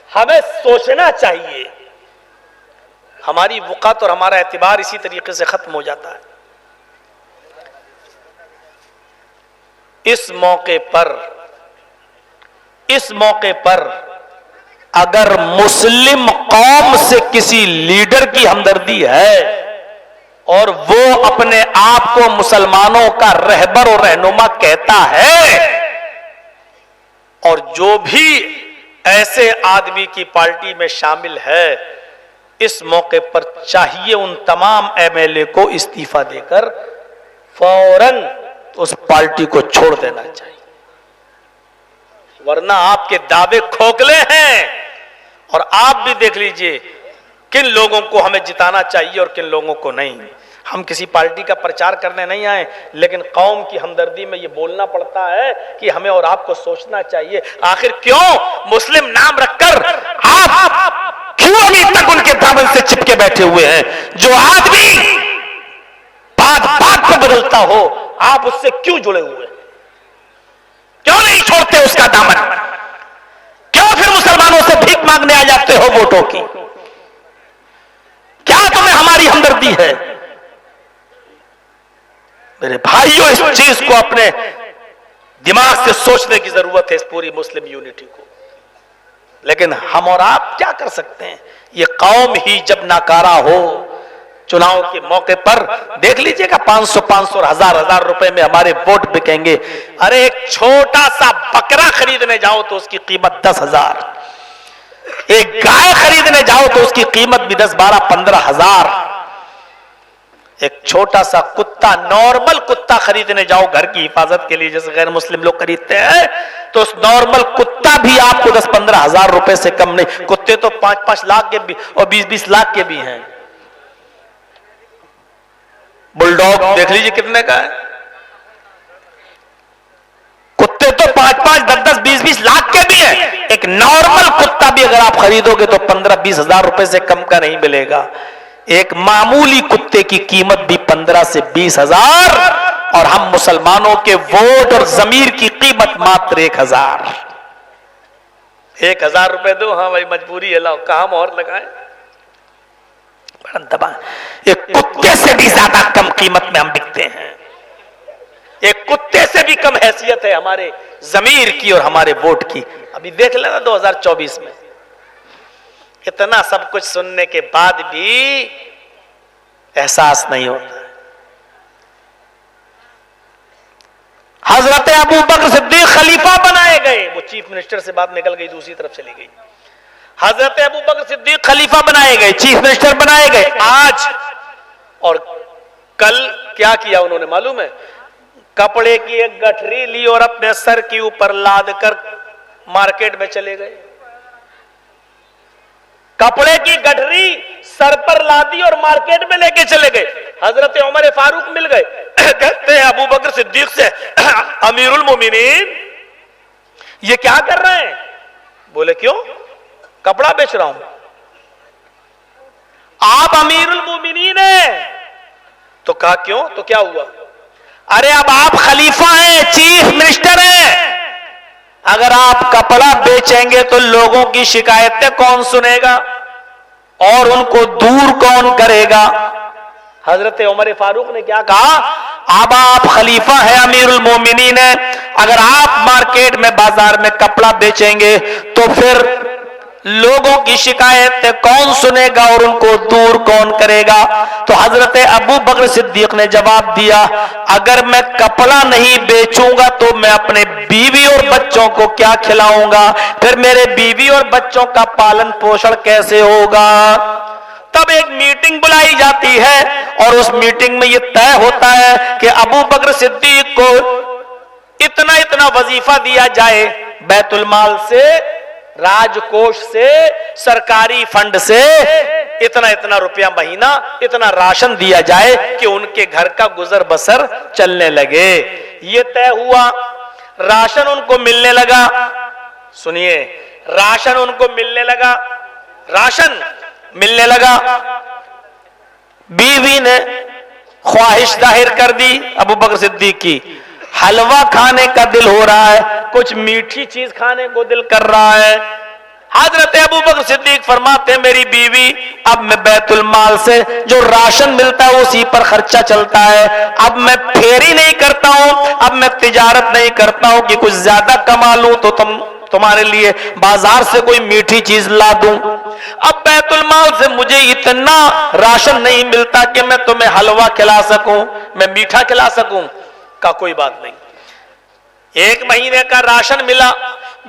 हमें सोचना चाहिए। हमारी वक़्त और हमारा एतबार इसी तरीके से खत्म हो जाता है। इस मौके पर अगर मुस्लिम कौम से किसी लीडर की हमदर्दी है और वो अपने आप को मुसलमानों का रहबर और रहनुमा कहता है, और जो भी ऐसे आदमी की पार्टी में शामिल है, इस मौके पर चाहिए उन तमाम एमएलए को इस्तीफा देकर फौरन उस पार्टी को छोड़ देना चाहिए, वरना आपके दावे खोखले हैं। और आप भी देख लीजिए किन लोगों को हमें जिताना चाहिए और किन लोगों को नहीं। हम किसी पार्टी का प्रचार करने नहीं आए, लेकिन कौम की हमदर्दी में ये बोलना पड़ता है कि हमें और आपको सोचना चाहिए। आखिर क्यों मुस्लिम नाम रखकर आप क्यों अभी तक उनके दामन से चिपके बैठे हुए हैं? जो आदमी बात बात पर बदलता हो, आप उससे क्यों जुड़े हुए? क्यों नहीं छोड़ते उसका दामन? क्यों फिर मुसलमानों से भीख मांगने आ जाते हो वोटों की? क्या तुम्हें हमारी हमदर्दी है? मेरे भाइयों, इस चीज को अपने दिमाग से सोचने की जरूरत है, इस पूरी मुस्लिम यूनिटी को। लेकिन हम और आप क्या कर सकते हैं? ये कौम ही जब नाकारा हो, चुनाव के मौके पर देख लीजिएगा 500 और हजार रुपए में हमारे वोट बिकेंगे। अरे एक छोटा सा बकरा खरीदने जाओ तो उसकी कीमत 10,000, एक गाय खरीदने जाओ तो उसकी कीमत भी 10, 12, 15,000। एक छोटा सा कुत्ता, नॉर्मल कुत्ता खरीदने जाओ घर की हिफाजत के लिए, जैसे गैर मुस्लिम लोग खरीदते हैं, तो उस नॉर्मल कुत्ता भी आपको 10-15 हजार रुपए से कम नहीं। कुत्ते तो 5-5 लाख के भी और 20-20 लाख के भी हैं। बुलडॉग देख लीजिए कितने का है। कुत्ते तो 5-5, 10-10, 20-20 लाख के भी हैं। एक नॉर्मल कुत्ता भी अगर आप खरीदोगे तो 15-20 हजार रुपए से कम का नहीं मिलेगा। एक मामूली कुत्ते की कीमत भी 15 से 20,000 और हम मुसलमानों के वोट और जमीर की कीमत मात्र 1,000। 1,000 रुपए दो, हाँ भाई मजबूरी है, लाओ, कहां मोहर लगाए। एक कुत्ते से भी ज्यादा कम कीमत में हम बिकते हैं। एक कुत्ते से भी कम हैसियत है हमारे जमीर की और हमारे वोट की। अभी देख लेना 2024 में इतना सब कुछ सुनने के बाद भी एहसास नहीं होता। हजरत अबू बकर सिद्दीक खलीफा बनाए गए, वो चीफ मिनिस्टर से बात निकल गई, दूसरी तरफ चली गई। हजरत अबू बकर सिद्दीक खलीफा बनाए गए, चीफ मिनिस्टर बनाए गए। आज और कल क्या किया उन्होंने मालूम है? कपड़े की एक गठरी ली और अपने सर के ऊपर लाद कर मार्केट में चले गए। कपड़े की गठरी सर पर लादी और मार्केट में लेके चले गए। हजरत उमर फारूक मिल गए, कहते हैं अबू बकर सिद्दीक से, अमीरुल मोमिनीन ये क्या कर रहे हैं? बोले क्यों? कपड़ा बेच रहा हूं। आप अमीरुल मोमिनीन हैं? तो कहा क्यों? तो क्या हुआ? अरे अब आप खलीफा हैं, चीफ मिनिस्टर हैं, अगर आप कपड़ा बेचेंगे तो लोगों की शिकायतें कौन सुनेगा और उनको दूर कौन करेगा? हजरत उमर फारूक ने क्या कहा? अब आप खलीफा हैं, अमीरुल मोमिनीन हैं, अगर आप मार्केट में बाजार में कपड़ा बेचेंगे तो फिर लोगों की शिकायतें कौन सुनेगा और उनको दूर कौन करेगा? तो हजरत अबू बकर सिद्दीक ने जवाब दिया, अगर मैं कपड़ा नहीं बेचूंगा तो मैं अपने बीवी और बच्चों को क्या खिलाऊंगा? फिर मेरे बीवी और बच्चों का पालन पोषण कैसे होगा? तब एक मीटिंग बुलाई जाती है और उस मीटिंग में यह तय होता है कि अबू बकर सिद्दीक को इतना इतना वजीफा दिया जाए, बैतुल माल से, राजकोष से, सरकारी फंड से इतना इतना रुपया महीना, इतना राशन दिया जाए कि उनके घर का गुजर बसर चलने लगे। ये तय हुआ, राशन उनको मिलने लगा। सुनिए, राशन उनको मिलने लगा, राशन मिलने लगा। बीवी ने ख्वाहिश जाहिर कर दी अबू बकर सिद्दीक की, हलवा खाने का दिल हो रहा है, कुछ मीठी चीज खाने को दिल कर रहा है। हजरत अबू बकर सिद्दीक फरमाते हैं, मेरी बीवी, अब मैं बैतुल माल से जो राशन मिलता है उसी पर खर्चा चलता है, अब मैं फेरी नहीं करता हूं, अब मैं तिजारत नहीं करता हूं कि कुछ ज्यादा कमा लूं तो तुम्हारे लिए बाजार से कोई मीठी चीज ला दूं। अब बैतुल माल से मुझे इतना राशन नहीं मिलता कि मैं तुम्हें हलवा खिला सकूं, मैं मीठा खिला सकूं। का कोई बात नहीं, 1 महीने का राशन मिला।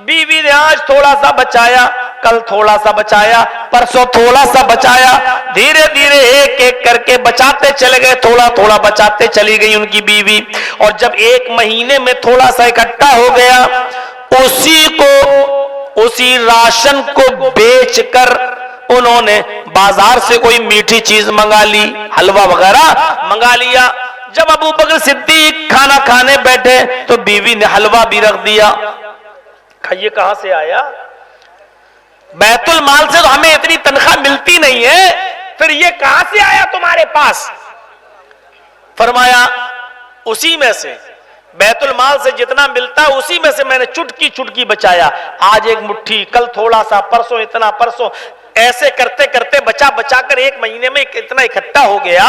बीवी ने आज थोड़ा सा बचाया, कल थोड़ा सा बचाया, परसों थोड़ा सा बचाया, धीरे धीरे एक एक करके बचाते चले गए, थोड़ा थोड़ा बचाते चली गई उनकी बीवी। और जब 1 महीने में थोड़ा सा इकट्ठा हो गया, उसी राशन को बेचकर उन्होंने बाजार से कोई मीठी चीज मंगा ली, हलवा वगैरह मंगा लिया। जब अबू बकर सिद्दीक खाना खाने बैठे तो बीवी ने हलवा भी रख दिया। ये कहां से आया? बैतुल माल से तो हमें इतनी तनख्वाह मिलती नहीं है, फिर ये कहां से आया तुम्हारे पास? फरमाया, उसी में से, बैतुल माल से जितना मिलता है उसी में से मैंने चुटकी चुटकी बचाया। आज एक मुट्ठी, कल थोड़ा सा, परसों इतना, परसों ऐसे करते करते बचा बचा कर 1 महीने में इतना इकट्ठा हो गया,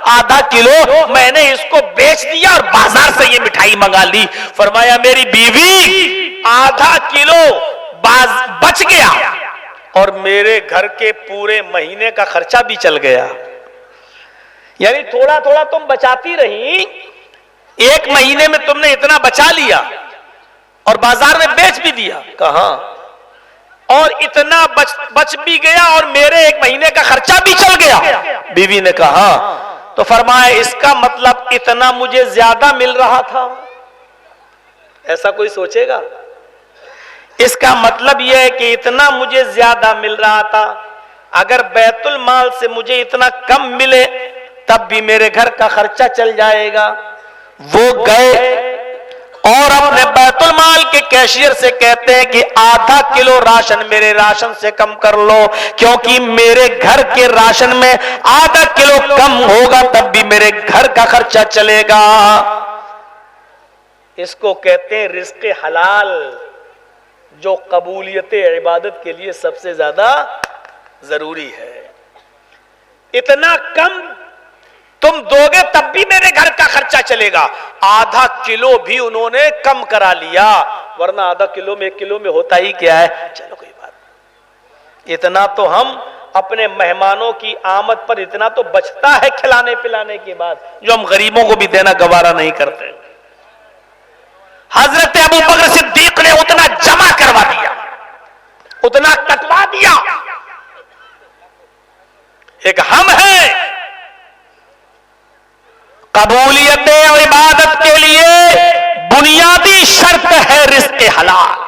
आधा किलो मैंने इसको बेच दिया और बाजार से ये मिठाई मंगा ली। फरमाया, मेरी बीवी, आधा किलो बच गया और मेरे घर के पूरे महीने का खर्चा भी चल गया। यानी थोड़ा थोड़ा तुम बचाती रही, 1 महीने में तुमने इतना बचा लिया और बाजार में बेच भी दिया। कहां? और इतना बच भी गया और मेरे 1 महीने का खर्चा भी चल गया। बीवी ने कहा, तो फरमाया, इसका मतलब इतना मुझे ज्यादा मिल रहा था। ऐसा कोई सोचेगा? इसका मतलब यह है कि इतना मुझे ज्यादा मिल रहा था, अगर बैतुल माल से मुझे इतना कम मिले तब भी मेरे घर का खर्चा चल जाएगा। वो गए और अपने बैतुल माल के कैशियर से कहते हैं कि आधा किलो राशन मेरे राशन से कम कर लो, क्योंकि मेरे घर के राशन में आधा किलो कम होगा तब भी मेरे घर का खर्चा चलेगा। इसको कहते हैं रिज़्क़े हलाल, जो कबूलियत इबादत के लिए सबसे ज्यादा जरूरी है। इतना कम तुम दोगे तब भी मेरे घर का खर्चा चलेगा। आधा किलो भी उन्होंने कम करा लिया, वरना आधा किलो में 1 किलो में होता ही क्या है। चलो कोई बात, इतना तो हम अपने मेहमानों की आमद पर इतना तो बचता है खिलाने पिलाने के बाद, जो हम गरीबों को भी देना गवारा नहीं करते। हजरत अबू बकर सिद्दीक ने उतना जमा करवा दिया, उतना कटवा दिया। एक हम है, कबूलियत और इबादत के लिए बुनियादी शर्त है रिज़्क़े हलाल।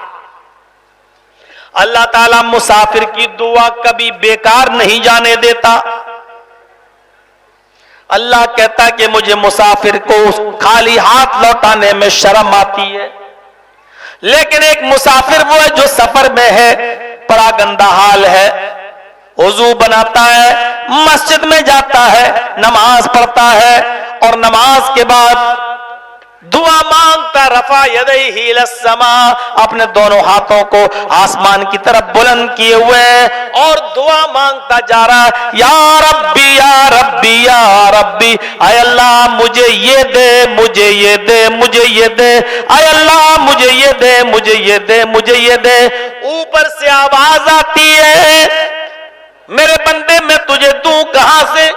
अल्लाह ताला मुसाफिर की दुआ कभी बेकार नहीं जाने देता। अल्लाह कहता कि मुझे मुसाफिर को खाली हाथ लौटाने में शर्म आती है, लेकिन एक मुसाफिर वो है जो सफर में है, बड़ा गंदा हाल है, वुजू बनाता है, मस्जिद में जाता है, नमाज पढ़ता है और नमाज के बाद दुआ मांगता, रफा यदैहि इलस्समा, अपने दोनों हाथों को आसमान की तरफ बुलंद किए हुए और दुआ मांगता जा रहा, या रब्बी या रब्बी या रब्बी, आय अल्लाह मुझे ये दे, मुझे ये दे, मुझे ये दे, आय अल्लाह मुझे ये दे, मुझे ये दे, मुझे ये दे। ऊपर से आवाज आती है, मेरे बंदे मैं तुझे दूं कहां से?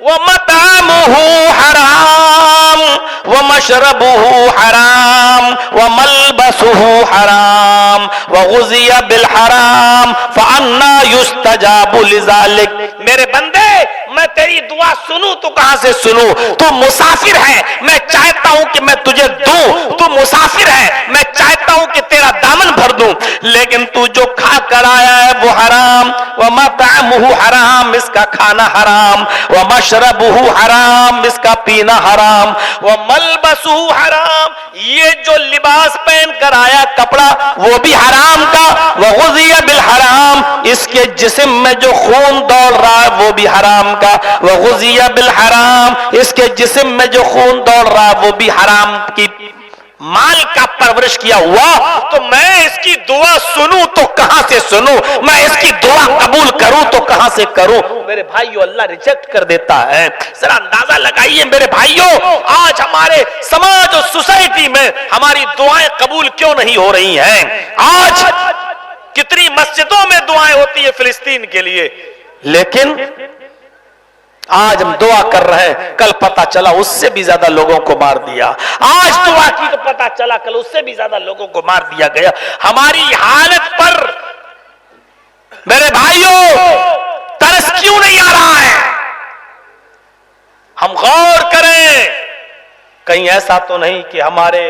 वो मतामुहु हराम व मशरबुहु हराम व मलबसुहु हराम व गुज़िया बिल हराम फअन्ना युस्तजाबु लिज़ालिक। मेरे बंदे मैं तेरी दुआ सुनूं तो कहां से सुनूं? तू मुसाफिर है, मैं चाहता हूं कि मैं तुझे दूं। तू मुसाफिर है, मैं चाहता हूं कि तेरा दामन भर दूं, लेकिन तू जो खा कर आया है वो हराम। व मतामुहु हराम, इसका खाना हराम, व मशरबुहु हराम, इसका पीना हराम, व मलबसुहु हराम, ये जो लिबास पहन कर आया कपड़ा वो भी हराम का, व गुज़िया बिल हराम, इसके जिस्म में जो खून दौड़ रहा है वो भी हराम का, व गुज़िया बिल हराम, इसके जिस्म में जो खून दौड़ रहा है वो भी हराम की माल का परवरिश किया हुआ। तो मैं इसकी दुआ सुनूं तो कहां से सुनूं? मैं इसकी दुआ कबूल करूं तो कहां से करूं? मेरे भाइयों, अल्लाह रिजेक्ट कर देता है। जरा अंदाजा लगाइए मेरे भाइयों, आज हमारे समाज और सोसाइटी में हमारी दुआएं कबूल क्यों नहीं हो रही हैं? आज कितनी मस्जिदों में दुआएं होती है फिलिस्तीन के लिए, लेकिन आज हम दुआ कर रहे हैं, कल पता चला उससे भी ज्यादा लोगों को मार दिया। आज दुआ की तो पता चला कल उससे भी ज्यादा लोगों को मार दिया गया। हमारी हालत पर मेरे भाइयों तरस क्यों नहीं आ रहा है? हम गौर करें, कहीं ऐसा तो नहीं कि हमारे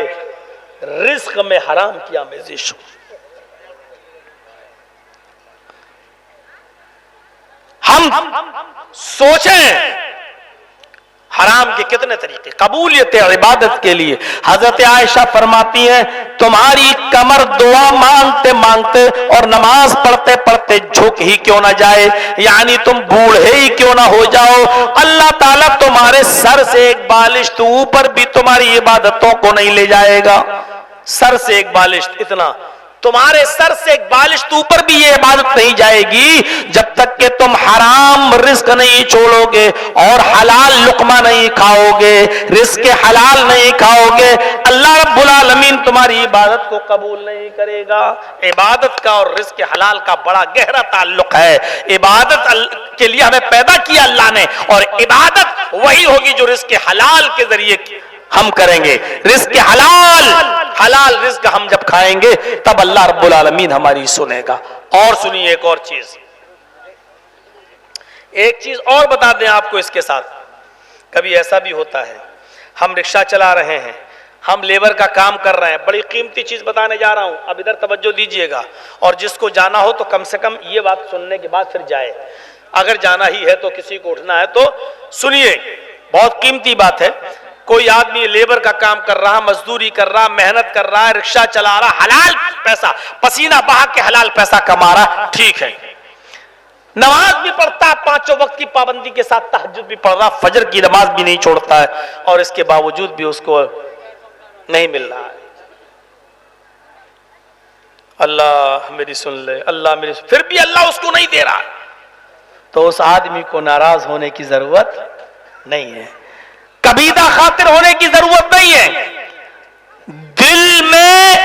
रिज़्क़ में हराम की आमेज़िश हो। हम सोचें हराम के कितने तरीके कबूलियत इबादत के लिए। हजरत आयशा फरमाती हैं, तुम्हारी कमर दुआ मांगते मांगते और नमाज पढ़ते पढ़ते झुक ही क्यों ना जाए, यानी तुम बूढ़े ही क्यों ना हो जाओ, अल्लाह ताला तुम्हारे सर से एक बालिश तो ऊपर भी तुम्हारी इबादतों को नहीं ले जाएगा। सर से एक बालिश, इतना तुम्हारे सर से एक बालिश तो ऊपर भी ये इबादत नहीं जाएगी जब तक कि तुम हराम रिज़्क़ नहीं छोड़ोगे और हलाल लुक़मा नहीं खाओगे, रिज़्क़ हलाल नहीं खाओगे। अल्लाह रब्बुल आलमीन तुम्हारी इबादत को कबूल नहीं करेगा। इबादत का और रिज़्क़ हलाल का बड़ा गहरा ताल्लुक है। इबादत के लिए हमें पैदा किया अल्लाह ने, और इबादत वही होगी जो रिज़्क़ हलाल के जरिए हम करेंगे। रिज़्क़ हलाल, हलाल रिज़्क़ हम जब खाएंगे तब अल्लाह रब्बुल आलमीन हमारी सुनेगा। और सुनिए एक और चीज, एक चीज और बता दें आपको इसके साथ। कभी ऐसा भी होता है, हम रिक्शा चला रहे हैं, हम लेबर का काम कर रहे हैं, बड़ी कीमती चीज बताने जा रहा हूं, अब इधर तवज्जो दीजिएगा, और जिसको जाना हो तो कम से कम ये बात सुनने के बाद फिर जाए। अगर जाना ही है तो, किसी को उठना है तो सुनिए, बहुत कीमती बात है। कोई आदमी लेबर का काम कर रहा, मजदूरी कर रहा, मेहनत कर रहा है, रिक्शा चला रहा, हलाल पैसा, पसीना बहा के हलाल पैसा कमा रहा, ठीक है। नमाज भी पढ़ता, 5 वक्त की पाबंदी के साथ तहज्जुद भी पढ़ रहा, फजर की नमाज भी नहीं छोड़ता है, और इसके बावजूद भी उसको नहीं मिल रहा है। अल्लाह मेरी सुन ले, अल्लाह मेरी, फिर भी अल्लाह उसको नहीं दे रहा, तो उस आदमी को नाराज होने की जरूरत नहीं है, कबीदा खातिर होने की जरूरत नहीं है। दिल में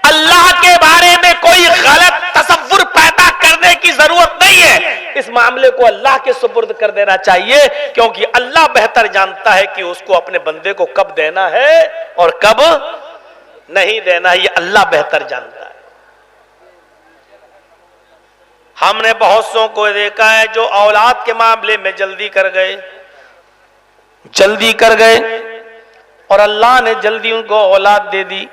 अल्लाह के बारे में कोई गलत तसव्वुर पैदा करने की जरूरत नहीं है। इस मामले को अल्लाह के सुपुर्द कर देना चाहिए, क्योंकि अल्लाह बेहतर जानता है कि उसको अपने बंदे को कब देना है और कब नहीं देना है, ये अल्लाह बेहतर जानता है। हमने बहुत सौ को देखा है जो औलाद के मामले में जल्दी कर गए और अल्लाह ने जल्दी उनको औलाद दे दी।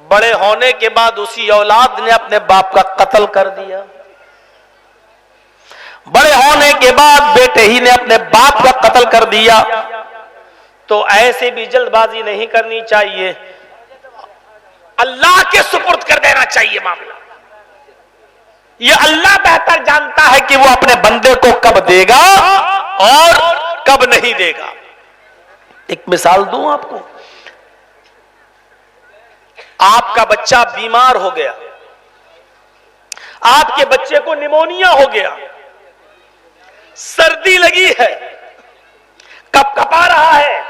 बड़े होने के बाद उसी औलाद ने अपने बाप का कत्ल कर दिया। बड़े होने के बाद बेटे ही ने अपने बाप का कत्ल कर दिया। तो ऐसे भी जल्दबाजी नहीं करनी चाहिए, अल्लाह के सुपुर्द कर देना चाहिए मामला। ये अल्लाह बेहतर जानता है कि वो अपने बंदे को कब देगा और कब नहीं देगा। एक मिसाल दूं आपको, आपका बच्चा बीमार हो गया, आपके बच्चे को निमोनिया हो गया, सर्दी लगी है, कपकपा रहा है,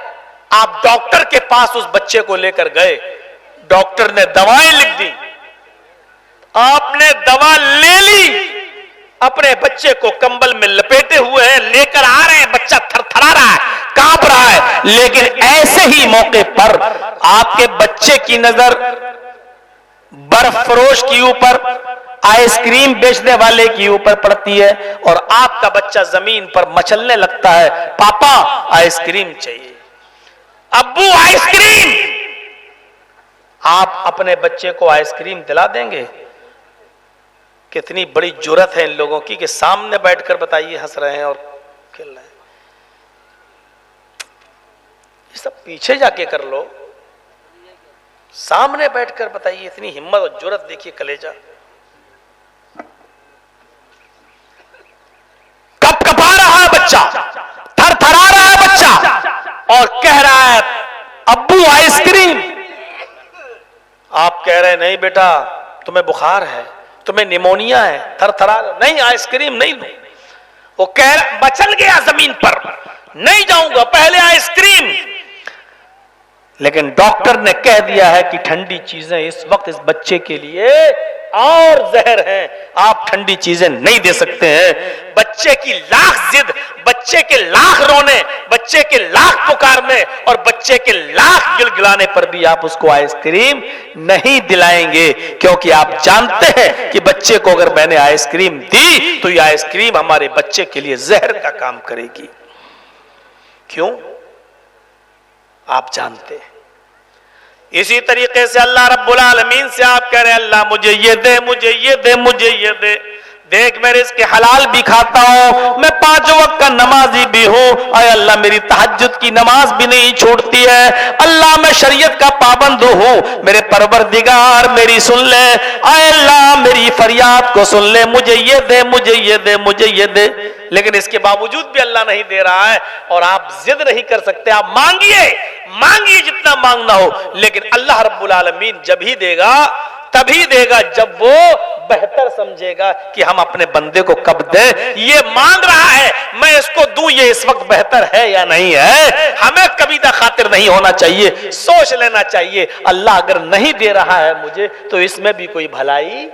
आप डॉक्टर के पास उस बच्चे को लेकर गए, डॉक्टर ने दवाएं लिख दी, आपने दवा ले ली, अपने बच्चे को कंबल में लपेटे हुए हैं, लेकर आ रहे हैं, बच्चा थरथरा रहा है, कांप रहा है, लेकिन ऐसे ही मौके पर आपके बच्चे की नजर बर्फ फरोश के ऊपर, आइसक्रीम बेचने वाले के ऊपर पड़ती है और आपका बच्चा जमीन पर मचलने लगता है, पापा आइसक्रीम चाहिए, अब्बू आइसक्रीम। आप अपने बच्चे को आइसक्रीम दिला देंगे? कितनी बड़ी जुर्रत है इन लोगों की कि सामने बैठकर बताइए, हंस रहे हैं और खेल रहे हैं। ये सब पीछे जाके कर लो, सामने बैठकर बताइए, इतनी हिम्मत और जुर्रत देखिए, कलेजा कपकपा रहा है बच्चा, थरथरा रहा है बच्चा और कह रहा है अब्बू आइसक्रीम। आप कह रहे हैं नहीं बेटा तुम्हें बुखार है, तुम्हें निमोनिया है, थरथरा, नहीं आइसक्रीम नहीं दूं। वो कह रहा, मचल गया जमीन पर, नहीं जाऊंगा, पहले आइसक्रीम। लेकिन डॉक्टर ने कह दिया है कि ठंडी चीजें इस वक्त इस बच्चे के लिए और जहर हैं, आप ठंडी चीजें नहीं दे सकते हैं। बच्चे की लाख जिद, बच्चे के लाख रोने, बच्चे के लाख पुकारने और बच्चे के लाख गिलगिलाने पर भी आप उसको आइसक्रीम नहीं दिलाएंगे, क्योंकि आप जानते हैं कि बच्चे को अगर मैंने आइसक्रीम दी तो ये आइसक्रीम हमारे बच्चे के लिए जहर का काम करेगी। क्यों? आप जानते हैं। इसी तरीके से अल्लाह रब्बुल आलमीन से आप कह रहे हैं अल्लाह मुझे ये दे, मुझे ये दे, मुझे ये दे, देख मैं इसके हलाल भी खाता हूं, मैं 5 वक्त का नमाजी भी हूं, अरे अल्लाह मेरी तहज्जुद की नमाज भी नहीं छूटती है, अल्लाह मैं शरीयत का पाबंद हूं, मेरे परवरदिगार मेरी सुन ले, अरे अल्लाह मेरी फरियाद को सुन ले, मुझे ये दे, मुझे ये दे, मुझे ये दे। लेकिन इसके बावजूद भी अल्लाह नहीं दे रहा है और आप जिद नहीं कर सकते, आप मांगिए, मांगिए जितना मांगना हो, लेकिन अल्लाह रब्बुल आलमीन जब ही देगा तभी देगा जब वो बेहतर समझेगा कि हम अपने बंदे को कब दें। ये मांग रहा है मैं इसको दूं, ये इस वक्त बेहतर है या नहीं है, हमें कभी दा खातिर नहीं होना चाहिए, सोच लेना चाहिए अल्लाह अगर नहीं दे रहा है मुझे तो इसमें भी कोई भलाई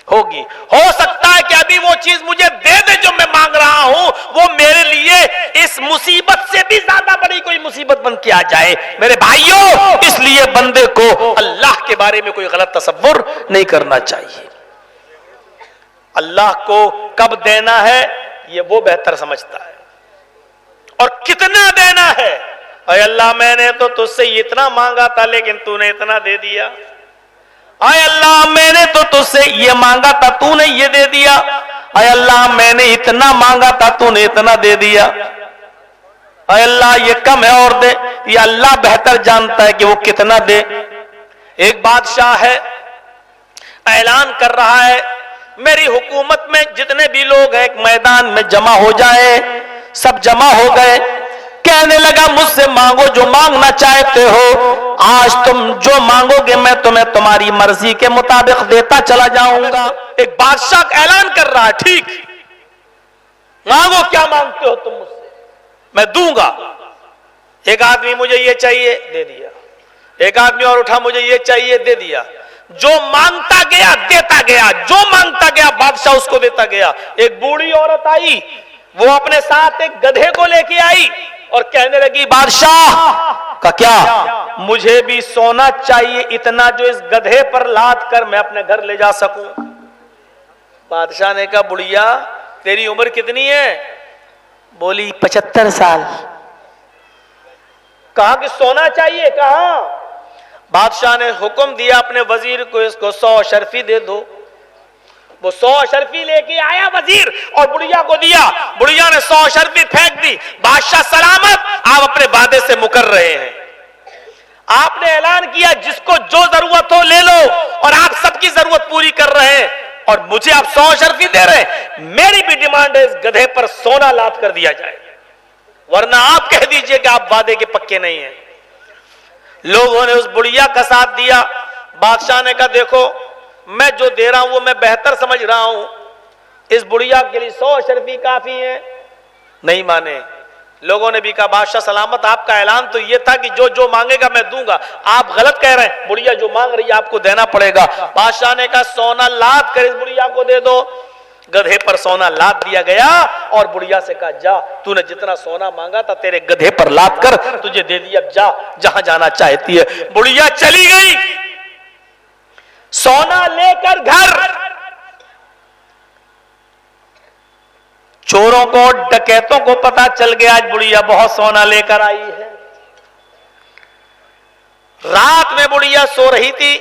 होगी। हो सकता है कि अभी वो चीज मुझे दे दे जो मैं मांग रहा हूं, वो मेरे लिए इस मुसीबत से भी ज्यादा बड़ी कोई मुसीबत बन के आ जाए। मेरे भाइयों, इसलिए बंदे को अल्लाह के बारे में कोई गलत तसव्वुर नहीं करना चाहिए। अल्लाह को कब देना है ये वो बेहतर समझता है और कितना देना है। अरे अल्लाह मैंने तो तुझसे इतना मांगा था लेकिन तूने इतना दे दिया, आय अल्लाह मैंने तो तुझसे ये मांगा था तूने ये दे दिया, आय अल्लाह मैंने इतना मांगा था तूने इतना दे दिया। अरे अल्लाह ये कम है और दे, ये अल्लाह बेहतर जानता है कि वो कितना दे। एक बादशाह है, ऐलान कर रहा है मेरी हुकूमत में जितने भी लोग हैं एक मैदान में जमा हो जाए। सब जमा हो गए। कहने लगा मुझसे मांगो जो मांगना चाहते हो, आज तुम जो मांगोगे मैं तुम्हें तुम्हारी मर्जी के मुताबिक देता चला जाऊंगा। एक बादशाह ऐलान कर रहा है, ठीक मांगो, क्या मांगते हो तुम मुझसे, मैं दूंगा। एक आदमी मुझे ये चाहिए, दे दिया। एक आदमी और उठा, मुझे ये चाहिए, दे दिया। जो मांगता गया देता गया, जो मांगता गया बादशाह उसको देता गया। एक बूढ़ी औरत आई, वो अपने साथ एक गधे को लेके आई और कहने लगी बादशाह का क्या, मुझे भी सोना चाहिए इतना जो इस गधे पर लाद कर मैं अपने घर ले जा सकूं। बादशाह ने कहा बुढ़िया तेरी उम्र कितनी है? बोली 75 साल। कहा कि सोना चाहिए, कहा? बादशाह ने हुक्म दिया अपने वजीर को इसको 100 अशरफी दे दो। वो 100 अशरफी लेके आया वजीर और बुढ़िया को दिया। बुढ़िया ने 100 अशरफी फेंक दी। बादशाह सलामत, आप अपने वादे से मुकर रहे हैं। आपने ऐलान किया जिसको जो जरूरत हो ले लो और आप सबकी जरूरत पूरी कर रहे हैं और मुझे आप 100 अशरफी दे रहे हैं। मेरी भी डिमांड है इस गधे पर सोना लाद कर दिया जाए, वरना आप कह दीजिए कि आप वादे के पक्के नहीं हैं। लोगों ने उस बुढ़िया का साथ दिया। बादशाह ने कहा देखो मैं जो दे रहा हूं वो मैं बेहतर समझ रहा हूं, इस बुढ़िया के लिए 100 अशरफी काफी है। नहीं माने। लोगों ने भी कहा बादशाह सलामत, आपका ऐलान तो ये था कि जो जो मांगेगा मैं दूंगा, आप गलत कह रहे हैं, बुढ़िया जो मांग रही है आपको देना पड़ेगा। बादशाह ने कहा सोना लाद कर इस बुढ़िया को दे दो। गधे पर सोना लाद दिया गया और बुढ़िया से कहा जा, तूने जितना सोना मांगा था तेरे गधे पर लाद कर तुझे दे दिया, जा जहां जाना चाहती है। बुढ़िया चली गई सोना लेकर घर। चोरों को डकैतों को पता चल गया आज बुढ़िया बहुत सोना लेकर आई है। रात में बुढ़िया सो रही थी,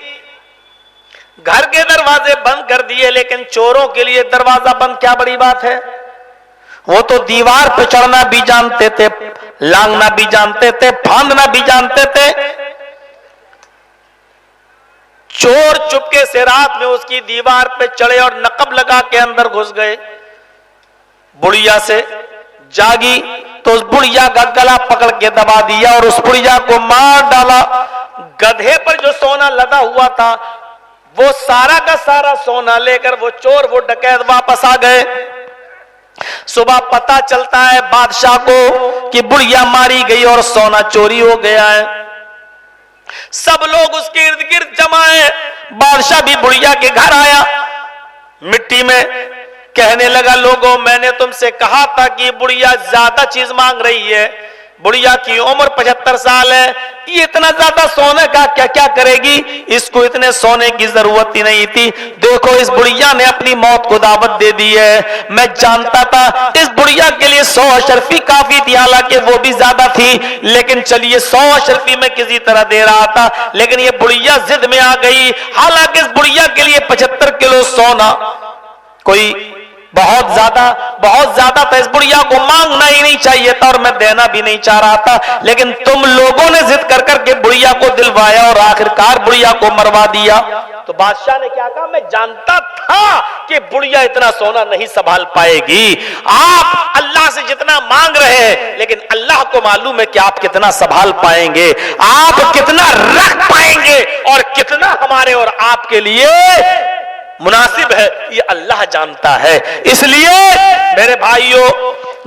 घर के दरवाजे बंद कर दिए, लेकिन चोरों के लिए दरवाजा बंद क्या बड़ी बात है। वो तो दीवार पे चढ़ना भी जानते थे, लांगना भी जानते थे, फांदना भी जानते थे। चोर चुपके से रात में उसकी दीवार पे चढ़े और नकब लगा के अंदर घुस गए। बुढ़िया से जागी तो उस बुढ़िया का गला पकड़ के दबा दिया और उस बुढ़िया को मार डाला। गधे पर जो सोना लदा हुआ था वो सारा का सारा सोना लेकर वो चोर वो डकैत वापस आ गए। सुबह पता चलता है बादशाह को कि बुढ़िया मारी गई और सोना चोरी हो गया है। सब लोग उसके इर्द गिर्द जमा है। बादशाह भी बुढ़िया के घर आया, मिट्टी में कहने लगा लोगों मैंने तुमसे कहा था कि बुढ़िया ज्यादा चीज मांग रही है। बुढ़िया की उम्र 75 साल है, ये इतना ज्यादा सोने का क्या क्या करेगी, इसको इतने सोने की जरूरत ही नहीं थी। देखो इस बुढ़िया ने अपनी मौत को दावत दे दी है। मैं जानता था इस बुढ़िया के लिए 100 अशरफी काफी थी, हालांकि वो भी ज्यादा थी, लेकिन चलिए 100 अशरफी मैं किसी तरह दे रहा था, लेकिन ये बुढ़िया जिद में आ गई। हालांकि इस बुढ़िया के लिए 75 किलो सोना कोई बहुत ज्यादा था, इस बुढ़िया को मांगना ही नहीं चाहिए था और मैं देना भी नहीं चाह रहा था, लेकिन तुम लोगों ने जिद कर करके बुढ़िया को दिलवाया और आखिरकार बुढ़िया को मरवा दिया। तो बादशाह ने क्या कहा, मैं जानता था कि बुढ़िया इतना सोना नहीं संभाल पाएगी। आप अल्लाह से जितना मांग रहे हैं, लेकिन अल्लाह को मालूम है कि आप कितना संभाल पाएंगे, आप कितना रख पाएंगे और कितना हमारे और आपके लिए मुनासिब है, ये अल्लाह जानता है। इसलिए मेरे भाइयों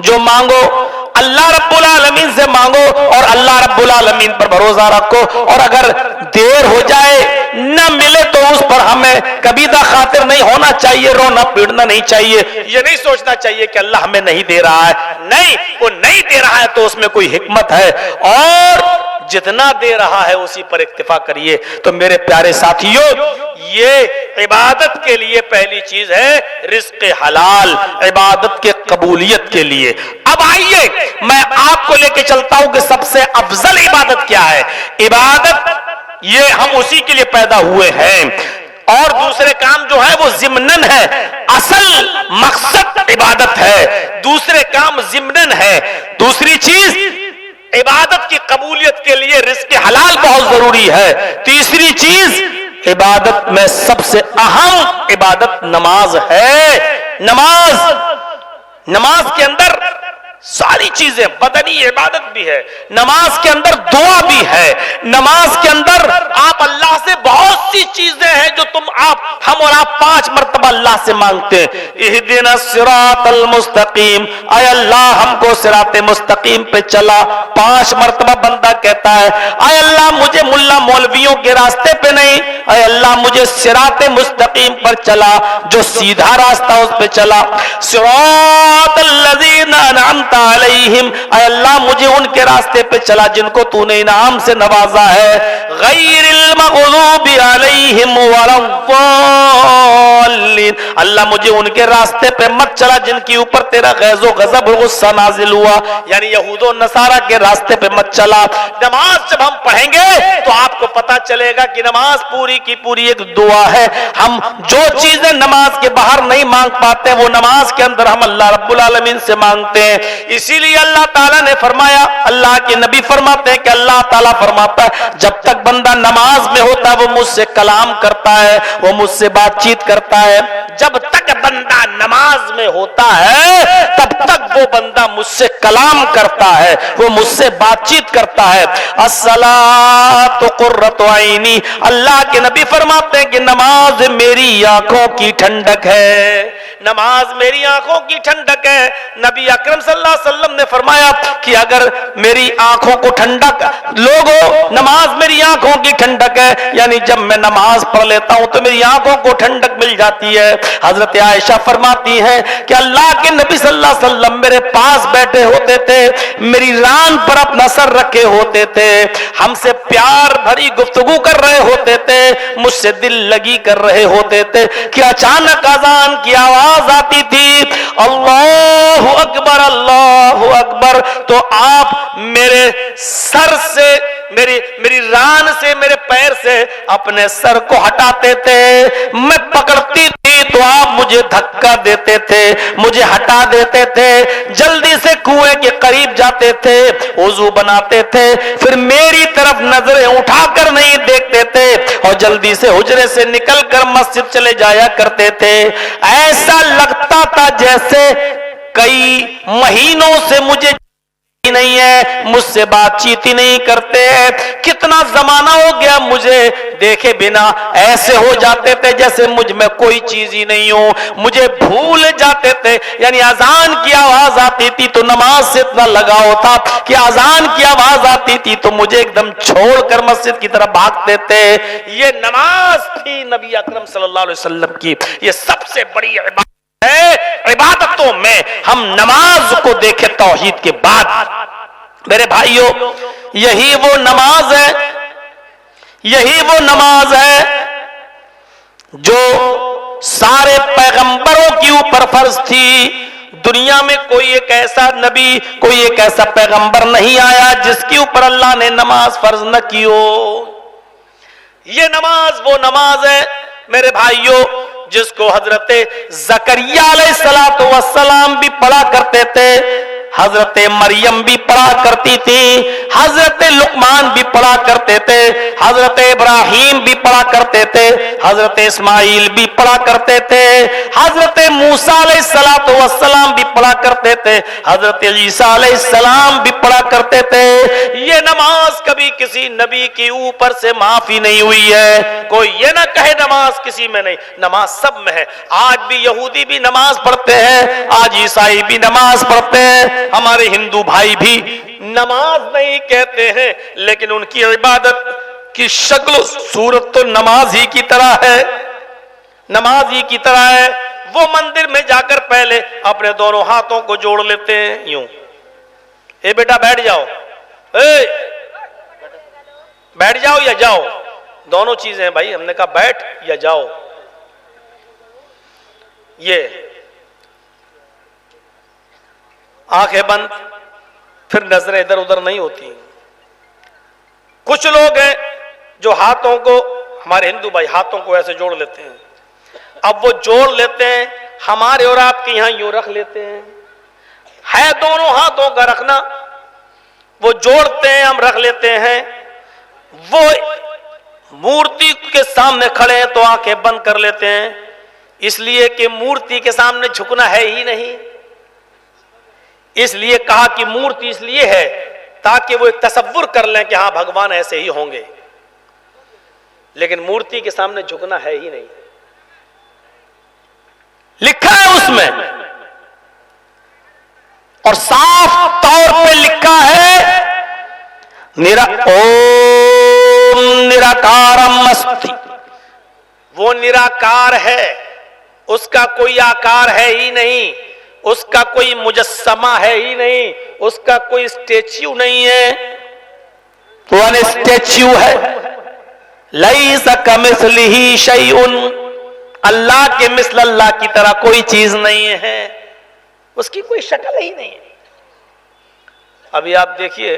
जो मांगो अल्लाह रब्बुल आलमीन से मांगो और अल्लाह रब्बुल आलमीन पर भरोसा रखो। और अगर देर हो जाए न मिले तो उस पर हमें कभी दा खातिर नहीं होना चाहिए, रोना पीटना नहीं चाहिए, ये नहीं सोचना चाहिए कि अल्लाह हमें नहीं दे रहा है। नहीं, वो नहीं दे रहा है तो उसमें कोई हिकमत है और जितना दे रहा है उसी पर इक्तिफा करिए। तो मेरे प्यारे साथियों ये इबादत के लिए पहली चीज है रिज़्क़ हलाल, इबादत के कबूलियत के लिए। अब आइए मैं आपको लेके चलता हूं कि सबसे अफजल इबादत क्या है। इबादत ये हम उसी के लिए पैदा हुए हैं और दूसरे काम जो है वो ज़िम्नन है। असल मकसद इबादत है, दूसरे काम ज़िम्नन है। दूसरी चीज इबादत की कबूलियत के लिए रिज़्क़ हलाल बहुत जरूरी है। तीसरी चीज, इबादत में सबसे अहम इबादत नमाज है। नमाज के अंदर सारी चीजें, बदनी इबादत भी है, नमाज के अंदर दुआ भी है, नमाज के अंदर आप अल्लाह से बहुत सी चीजें हैं जो हम और आप 5 मरतबा अल्लाह से मांगते हैं। इहदिना सिरातल मुस्तकीम, आय अल्लाह हमको सिराते मुस्तकीम पे चला, 5 मरतबा बंदा कहता है। आय अल्लाह मुझे मुल्ला मौलवियों के रास्ते पे नहीं, आय अल्लाह मुझे सिराते मुस्तकीम पर चला, जो सीधा रास्ता उस पे चला। सिरातल लज़ीना अनअमता अलैहिम, आय अल्लाह मुझे उनके रास्ते पे चला जिनको तूने इनाम से नवाजा है। गैरिल मग़ज़ूबि अलैहिम वलद्दाल्लीन, अल्लाह मुझे उनके रास्ते पे मत चला जिनके ऊपर तेरा गैज़ो गज़ब गुस्सा नाजिल हुआ, यानी यहूदो नसारा के रास्ते पे मत चला। नमाज जब हम पढ़ेंगे तो आपको पता चलेगा कि नमाज पूरी की पूरी एक दुआ है। हम जो चीजें नमाज के बाहर नहीं मांग पाते वो नमाज के अंदर हम अल्लाह रब्बुल आलमीन से मांगते हैं। इसीलिए अल्लाह ताला ने फरमाया, अल्लाह के नबी फरमाते हैं कि अल्लाह ताला फरमाता है जब तक बंदा नमाज में होता है वो मुझसे कलाम करता है, वो मुझसे बातचीत करता है। जब तक बंदा नमाज में होता है तब तक वो बंदा मुझसे कलाम करता है, वो मुझसे बातचीत करता है। अस्सलातु कुर्रतु ऐनी, अल्लाह के नबी फरमाते हैं कि नमाज मेरी आंखों की ठंडक है, नमाज मेरी आंखों की ठंडक है। नबी अकरम सल्लल्लाहु अलैहि वसल्लम ने फरमाया कि अगर मेरी आंखों को ठंडक, लोगों नमाज मेरी आंखों की ठंडक है, यानी जब मैं नमाज पढ़ लेता हूं तो मेरी आंखों को ठंडक मिल जाती है। हजरत आयशा फरमाती हैं कि अल्लाह के नबी सल्लल्लाहु अलैहि वसल्लम मेरे पास बैठे होते थे, मेरी रान पर अपना सर रखे होते थे, हमसे प्यार भरी गुफ्तगू कर रहे होते थे, मुझसे दिल लगी कर रहे होते थे कि अचानक अजान की आवाज आती थी, अल्लाहु अकबर अल्लाहु अकबर, तो आप मेरे सर से, मेरी रान से, मेरे पैर से अपने सर को हटाते थे। मैं पकड़ती थी तो आप मुझे धक्का देते थे, मुझे हटा देते थे, जल्दी से कुएं के करीब जाते थे, वुजू बनाते थे, फिर मेरी तरफ नजरें उठाकर नहीं देखते थे और जल्दी से हुजरे से निकलकर मस्जिद चले जाया करते थे। ऐसा लगता था जैसे कई महीनों से मुझे नहीं है, मुझसे बातचीत ही नहीं करते हैं, कितना जमाना हो गया मुझे देखे बिना। ऐसे हो जाते थे जैसे मुझ में कोई चीज ही नहीं हो, मुझे भूल जाते थे। यानी अजान की आवाज आती थी तो नमाज से इतना लगाव था कि अजान की आवाज आती थी तो मुझे एकदम छोड़कर मस्जिद की तरफ भागते थे। ये नमाज थी नबी अकरम सल्लल्लाहु अलैहि वसल्लम की, ये सबसे बड़ी इबादत है। इबादतों में हम नमाज को देखें तौहीद के बाद, मेरे भाइयों, यही वो नमाज है, यही वो नमाज है जो सारे पैगंबरों के ऊपर फर्ज थी। दुनिया में कोई एक ऐसा नबी, कोई एक ऐसा पैगंबर नहीं आया जिसके ऊपर अल्लाह ने नमाज फर्ज न की हो। ये नमाज वो नमाज है मेरे भाइयों जिसको हजरत ज़करिया अलैहिस्सलातु वस्सलाम भी पढ़ा करते थे, हजरत मरियम भी पढ़ा करती थी, हजरत लुकमान भी पढ़ा करते थे, हजरत इब्राहिम भी पढ़ा करते थे, हजरत इस्माइल भी पढ़ा करते थे, हजरत मूसा अलैहिस्सलातु वस्सलाम भी पढ़ा करते थे, हजरत ईसा अलैहिस्सलाम भी पढ़ा करते थे। ये नमाज कभी किसी नबी के ऊपर से माफी नहीं हुई है। कोई ये ना कहे नमाज किसी में नहीं, नमाज सब में है। आज भी यहूदी भी नमाज पढ़ते हैं, आज ईसाई भी नमाज पढ़ते हैं, हमारे हिंदू भाई भी नमाज नहीं कहते हैं, लेकिन उनकी इबादत की शक्ल सूरत तो नमाज ही की तरह है, नमाज ही की तरह है। वो मंदिर में जाकर पहले अपने दोनों हाथों को जोड़ लेते हैं यूं, ए बेटा बैठ जाओ, बैठ जाओ या जाओ, दोनों चीजें हैं भाई। हमने कहा बैठ या जाओ। ये आंखें बंद, फिर नजरें इधर उधर नहीं होती। कुछ लोग हैं जो हाथों को, हमारे हिंदू भाई हाथों को ऐसे जोड़ लेते हैं। अब वो जोड़ लेते हैं, हमारे और आपके यहां यूं रख लेते हैं। है दोनों हाथों का रखना, वो जोड़ते हैं, हम रख लेते हैं। वो मूर्ति के सामने खड़े हैं तो आंखें बंद कर लेते हैं, इसलिए कि मूर्ति के सामने झुकना है ही नहीं। इसलिए कहा कि मूर्ति इसलिए है ताकि वो एक तसव्वुर कर लें कि हाँ भगवान ऐसे ही होंगे, लेकिन मूर्ति के सामने झुकना है ही नहीं। लिखा है उसमें, और साफ तौर पे लिखा है ओम निराकारम अस्ति। वो निराकार है, उसका कोई आकार है ही नहीं, उसका कोई मुजस्समा है ही नहीं, उसका कोई स्टेच्यू नहीं है, वो अनस्टेच्यू है। लैसा कमिस्लिही शैउन, अल्लाह के मिसल अल्लाह की तरह कोई चीज नहीं है, उसकी कोई शक्ल ही नहीं है। अभी आप देखिए,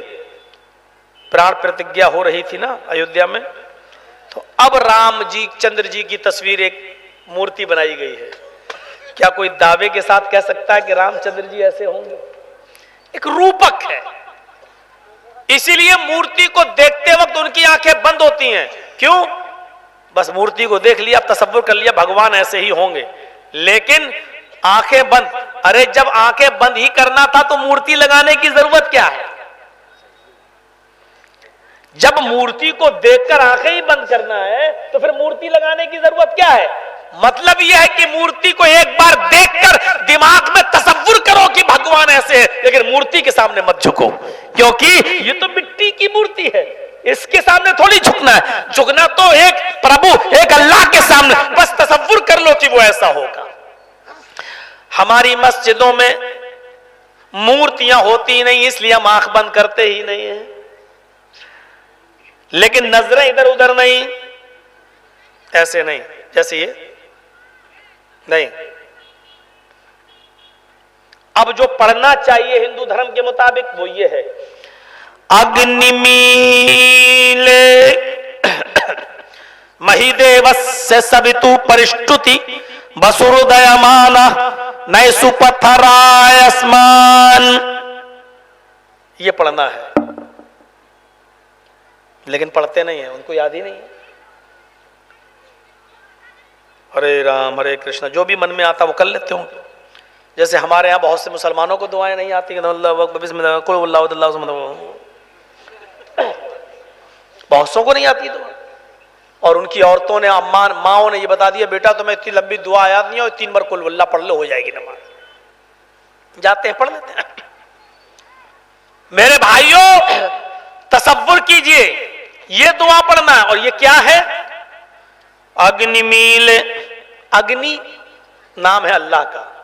प्राण प्रतिज्ञा हो रही थी ना अयोध्या में, तो अब राम जी चंद्र जी की तस्वीर एक मूर्ति बनाई गई है। क्या कोई दावे के साथ कह सकता है कि रामचंद्र जी ऐसे होंगे? एक रूपक है, इसीलिए मूर्ति को देखते वक्त उनकी आंखें बंद होती हैं। क्यों? बस मूर्ति को देख लिया, तसव्वुर कर लिया भगवान ऐसे ही होंगे, लेकिन आंखें बंद। अरे जब आंखें बंद ही करना था तो मूर्ति लगाने की जरूरत क्या है? जब मूर्ति को देखकर आंखें ही बंद करना है तो फिर मूर्ति लगाने की जरूरत क्या है? मतलब यह है कि मूर्ति को एक बार देखकर दिमाग में तसव्वुर करो कि भगवान ऐसे है, लेकिन मूर्ति के सामने मत झुको, क्योंकि ये तो मिट्टी की मूर्ति है, इसके सामने थोड़ी झुकना है। झुकना तो एक प्रभु, एक अल्लाह के सामने। बस तसव्वुर कर लो कि वो ऐसा होगा। हमारी मस्जिदों में मूर्तियां होती नहीं, इसलिए हम आंख बंद करते ही नहीं है, लेकिन नजरें इधर उधर नहीं, ऐसे नहीं, जैसे ये नहीं। अब जो पढ़ना चाहिए हिंदू धर्म के मुताबिक वो ये है, अग्निमीले महिदेवस्य सवितु परिष्टुति वसुरुदयमान नैसु पथरायस्मान। ये पढ़ना है, लेकिन पढ़ते नहीं है, उनको याद ही नहीं है। हरे राम हरे कृष्ण, जो भी मन में आता वो कर लेते हो। जैसे हमारे यहाँ बहुत से मुसलमानों को दुआएं नहीं आती, बहुत सौ को नहीं आती दुआ, और उनकी औरतों ने, अम्मा माओ ने ये बता दिया बेटा तुम्हें इतनी लंबी दुआ याद नहीं हो, 3 बार कुल वल्लाह पढ़ लो हो जाएगी नमाज। जाते हैं पढ़ लेते हैं। मेरे भाइयों तसव्वुर कीजिए, ये दुआ पढ़ना है, और ये क्या है? अग्निमील। अग्नि नाम है अल्लाह का,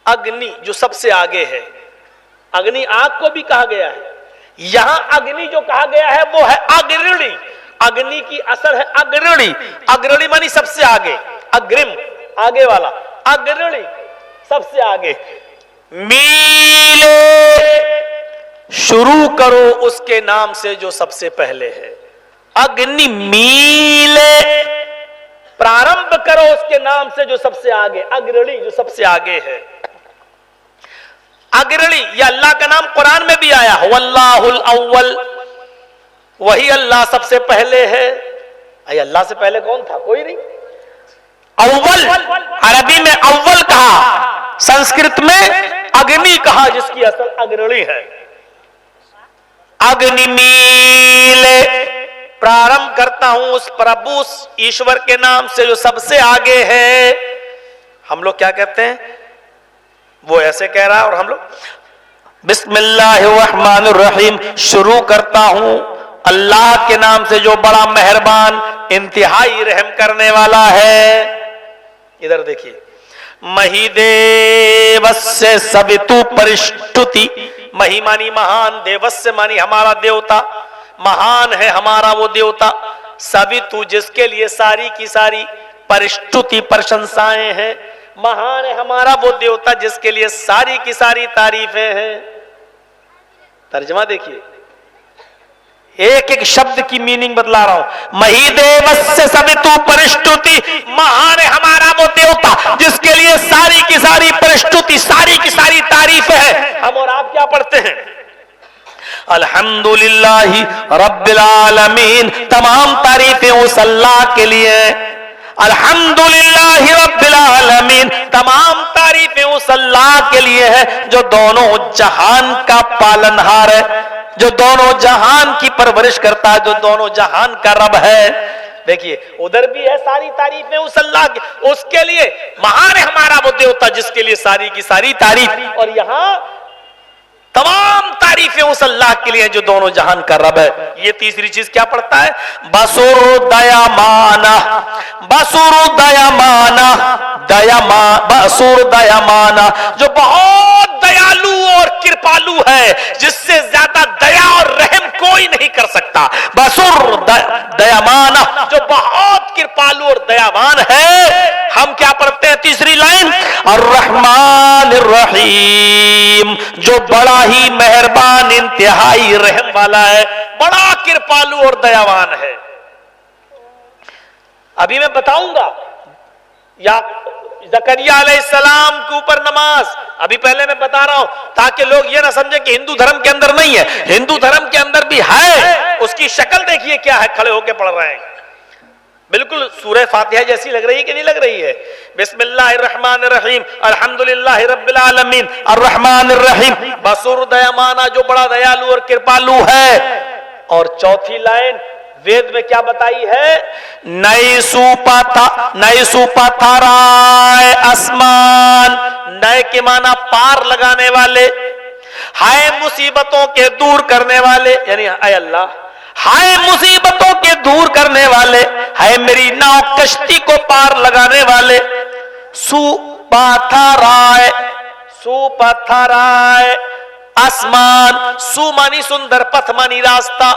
अग्नि जो सबसे आगे है। अग्नि आग को भी कहा गया है, यहां अग्नि जो कहा गया है वो है अग्रणी। अग्नि की असर है अग्रणी। अग्रणी मानी सबसे आगे, अग्रिम आगे वाला, अग्रणी सबसे आगे। मीले शुरू करो उसके नाम से जो सबसे पहले है। अग्नि मीले प्रारंभ करो उसके नाम से जो सबसे आगे, अग्रणी जो सबसे आगे है। अग्रणी यह अल्लाह का नाम कुरान में भी आया, वल्लाहुल अव्वल, वही अल्लाह सबसे पहले है। अल्लाह से पहले कौन था? कोई नहीं। अव्वल अरबी में अव्वल कहा, संस्कृत में अग्नि कहा, जिसकी असल अग्रणी है। अग्निमीले प्रारंभ करता हूं उस प्रभु ईश्वर के नाम से जो सबसे आगे है। हम लोग क्या कहते हैं? वो ऐसे कह रहा है, और हम लोग बिस्मिल्लाहिर्रहमानिर्रहीम शुरू करता हूं अल्लाह के नाम से जो बड़ा मेहरबान इंतहाई रहम करने वाला है। इधर देखिए, महिदेवस्य सवितु परिष्टुति। मही मानी महान, देवस्य मानी हमारा देवता, महान है हमारा वो देवता। सवितु जिसके लिए सारी की सारी परिष्टुति प्रशंसाएं हैं, महान है हमारा वो देवता जिसके लिए सारी की सारी तारीफें हैं। तर्जमा देखिए, एक एक शब्द की मीनिंग बदला रहा हूं। महिदेवस्य सवितु परिष्टुति, महान है हमारा वो देवता जिसके लिए सारी की सारी परिष्टुति, सारी की सारी तारीफ है। हम और आप क्या पढ़ते हैं? अल्हम्दुलिल्लाहि रब्बिल आलमीन, तमाम तारीफें उस अल्लाह के लिए। अल्हम्दुलिल्लाहि रब्बिल आलमीन, तमाम तारीफें उस अल्लाह के लिए है जो दोनों जहान का पालनहार है, जो दोनों जहान की परवरिश करता है, जो दोनों जहान का रब है। देखिए उधर भी है सारी तारीफें उस अल्लाह की, उसके लिए महान है हमारा वो देवता जिसके लिए सारी की सारी तारीफ, और यहां तमाम तारीफें उस अल्लाह के लिए जो दोनों जहान का रब है। ये तीसरी चीज क्या पड़ता है? बसुर दयामाना, बसुर दयामाना, बसुर दयामाना, जो बहुत दयालु और कृपालु है, जिससे ज्यादा दया और रहम कोई नहीं कर सकता। बसुर दयामाना, जो बहुत कृपालु और दयावान है। हम क्या पढ़ते हैं तीसरी लाइन? अर्रहमानिर रहीम, जो बड़ा ही मेहरबान इंतहाई रहम वाला है, बड़ा कृपालु और दयावान है। अभी मैं बताऊंगा या ज़करिया अलैहिस्सलाम के ऊपर नमाज, अभी पहले मैं बता रहा हूं ताकि लोग ये ना समझे कि हिंदू धर्म के अंदर नहीं है, हिंदू धर्म के अंदर भी है। उसकी शक्ल देखिए क्या है, खड़े होकर पढ़ रहे हैं, बिल्कुल सूरह फातिहा जैसी लग रही है कि नहीं लग रही है? बिस्मिल्लाहिर्रहमानिर्रहीम, अल्हम्दुलिल्लाहि रब्बिल आलमीन, अर्रहमानिर रहीम, बसुर दयामाना, जो बड़ा दयालु और कृपालु है। और चौथी लाइन वेद में क्या बताई है? नई सुपथराय आसमान, नए के माना पार लगाने वाले, हाय मुसीबतों के दूर करने वाले, यानी आय अल्लाह, हाय मुसीबतों के दूर करने वाले, हाय मेरी नाव कश्ती को पार लगाने वाले। सुपथराय, सुपथराय आसमान, सु मानी सुंदर, पथ मानी रास्ता,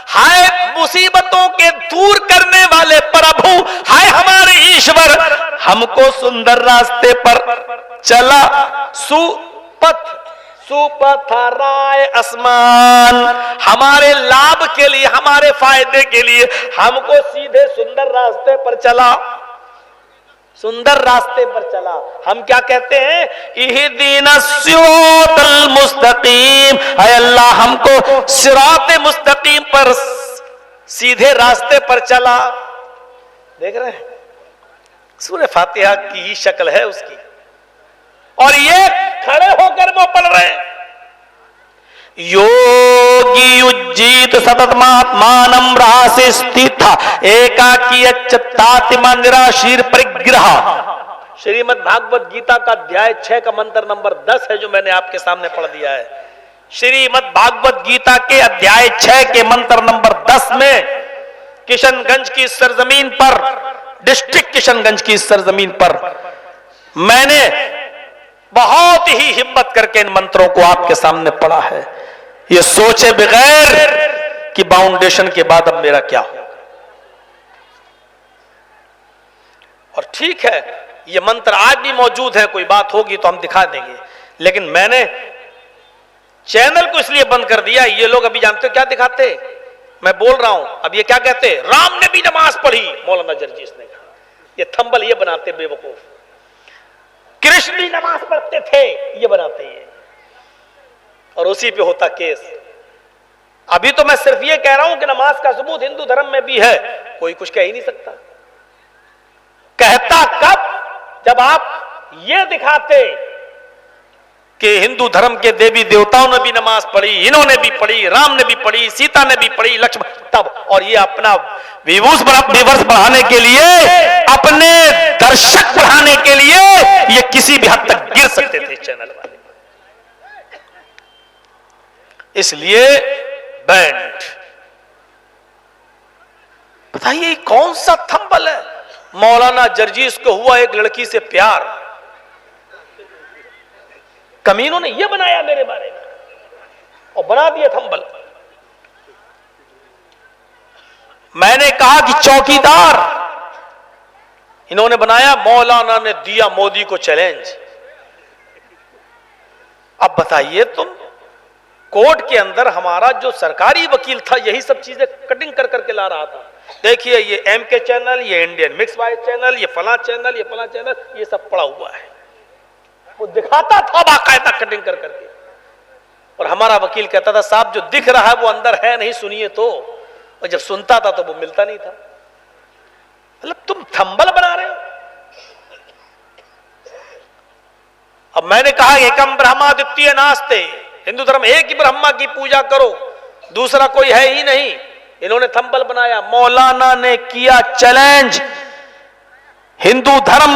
हाय मुसीबतों के दूर करने वाले प्रभु, हाय हमारे ईश्वर, हमको सुंदर रास्ते पर चला। सुपथ, सुपथराय आसमान, हमारे लाभ के लिए, हमारे फायदे के लिए हमको सीधे सुंदर रास्ते पर चला, सुंदर रास्ते पर चला। हम क्या कहते हैं? इहदीना सिरातल मुस्तकीम, ऐ अल्लाह हमको सिरात मुस्तकीम पर, सीधे रास्ते पर चला। देख रहे हैं सूरह फातिहा की ही शक्ल है उसकी, और ये खड़े होकर वो पढ़ रहे हैं। योगी उज्जीत सतत महात्मानम रासे स्थित एकाकी अच्युताति मंदिराशीर परिग्रह। श्रीमद् भागवत गीता का अध्याय 6 का मंत्र नंबर 10 है जो मैंने आपके सामने पढ़ दिया है। श्रीमद् भागवत गीता के अध्याय 6 के मंत्र नंबर 10 में किशनगंज की सरजमीन पर, डिस्ट्रिक्ट किशनगंज की सरजमीन पर मैंने बहुत ही हिम्मत करके इन मंत्रों को आपके सामने पढ़ा है, ये सोचे बगैर कि फाउंडेशन के बाद अब मेरा क्या होगा। और ठीक है ये मंत्र आज भी मौजूद है, कोई बात होगी तो हम दिखा देंगे, लेकिन मैंने चैनल को इसलिए बंद कर दिया। ये लोग अभी जानते हो क्या दिखाते? मैं बोल रहा हूं अब ये क्या कहते? राम ने भी नमाज पढ़ी, मौलाना जर्जीस ने कहा। ये थंबल ये बनाते बेवकूफ, कृष्ण भी नमाज पढ़ते थे ये बनाते हैं, और उसी पे होता केस। अभी तो मैं सिर्फ ये कह रहा हूं कि नमाज का सबूत हिंदू धर्म में भी है, कोई कुछ कह ही नहीं सकता। कहता कब? जब आप ये दिखाते कि हिंदू धर्म के देवी देवताओं ने भी नमाज पढ़ी, इन्होंने भी पढ़ी, राम ने भी पढ़ी, सीता ने भी पढ़ी, लक्ष्मण, तब। और ये अपना व्यूअर्स बढ़ाने के लिए, अपने दर्शक बढ़ाने के लिए ये किसी भी हद तक गिर सकते थे चैनल वाले, इसलिए बैंड। बताइए कौन सा थंबल है? मौलाना जर्जीस को हुआ एक लड़की से प्यार, कमीनों ने यह बनाया मेरे बारे में और बना दिया थंबल। मैंने कहा कि चौकीदार, इन्होंने बनाया, मौलाना ने दिया मोदी को चैलेंज। अब बताइए तुम, कोर्ट के अंदर हमारा जो सरकारी वकील था यही सब चीजें कटिंग कर करके ला रहा था। देखिए ये एमके चैनल, ये इंडियन मिक्स वाइज चैनल, ये फला चैनल, ये फला चैनल, ये सब पड़ा हुआ है। वो दिखाता था बाकायदा कटिंग कर करके। और हमारा वकील कहता था साहब जो दिख रहा है वो अंदर है नहीं, सुनिए तो। और जब सुनता था तो वो मिलता नहीं था। मतलब तुम थंबल बना रहे हो। अब मैंने कहा एकम ब्रह्मा द्वितीय नास्ते, हिंदू धर्म एक ही ब्रह्मा की पूजा करो, दूसरा कोई है ही नहीं। इन्होंने थंबल बनाया। मौलाना ने किया चैलेंज, हिंदू धर्म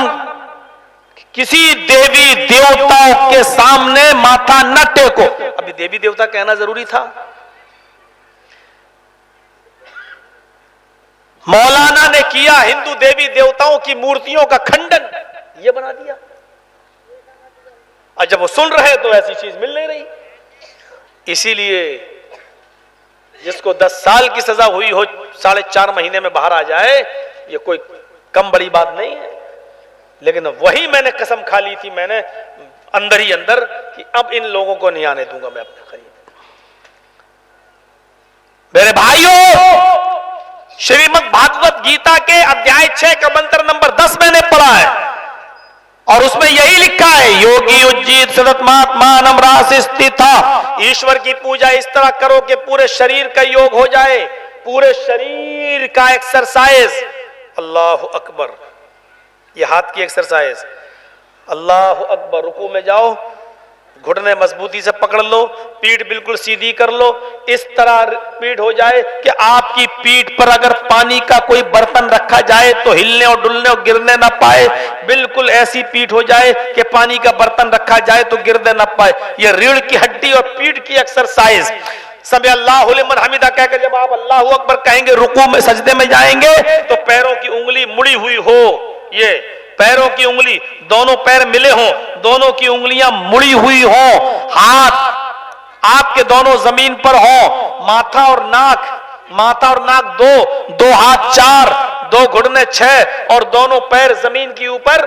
किसी देवी देवताओं के सामने माथा न टेको। अभी देवी देवता कहना जरूरी था? मौलाना ने किया हिंदू देवी देवताओं की मूर्तियों का खंडन, ये बना दिया। और जब वो सुन रहे तो ऐसी चीज मिल नहीं रही। इसीलिए जिसको 10 साल की सजा हुई हो 4.5 महीने में बाहर आ जाए, ये कोई कम बड़ी बात नहीं है। लेकिन वही मैंने कसम खा ली थी मैंने अंदर ही अंदर कि अब इन लोगों को नहीं आने दूंगा मैं अपने करीब। मेरे भाइयों, श्रीमद् भागवत गीता के अध्याय 6 का मंत्र नंबर 10 मैंने पढ़ा है और उसमें यही लिखा है, योगी उज्जीत सदत्मात्मानम रास स्थिता। ईश्वर की पूजा इस तरह करो कि पूरे शरीर का योग हो जाए, पूरे शरीर का एक्सरसाइज। अल्लाह अकबर, ये हाथ की एक्सरसाइज। अल्लाह अकबर, रुकू में जाओ, घुटने मजबूती से पकड़ लो, पीठ बिल्कुल सीधी कर लो, इस तरह पीठ हो जाए कि आपकी पीठ पर अगर पानी का कोई बर्तन रखा जाए तो हिलने और डुलने और गिरने ना पाए। बिल्कुल ऐसी पीठ हो जाए कि पानी का बर्तन रखा जाए तो गिरने ना पाए। ये रीढ़ की हड्डी और पीठ की एक्सरसाइज। सब अल्लाहु लिमन हमीदा कहकर जब आप अल्लाहु अकबर कहेंगे, रुकू में सजदे में जाएंगे तो पैरों की उंगली मुड़ी हुई हो, ये पैरों की उंगली, दोनों पैर मिले हों, दोनों की उंगलियां मुड़ी हुई हों, हाथ आपके दोनों जमीन पर हों, माथा और नाक 2 हाथ 4, 2 घुटने 6 और दोनों पैर जमीन के ऊपर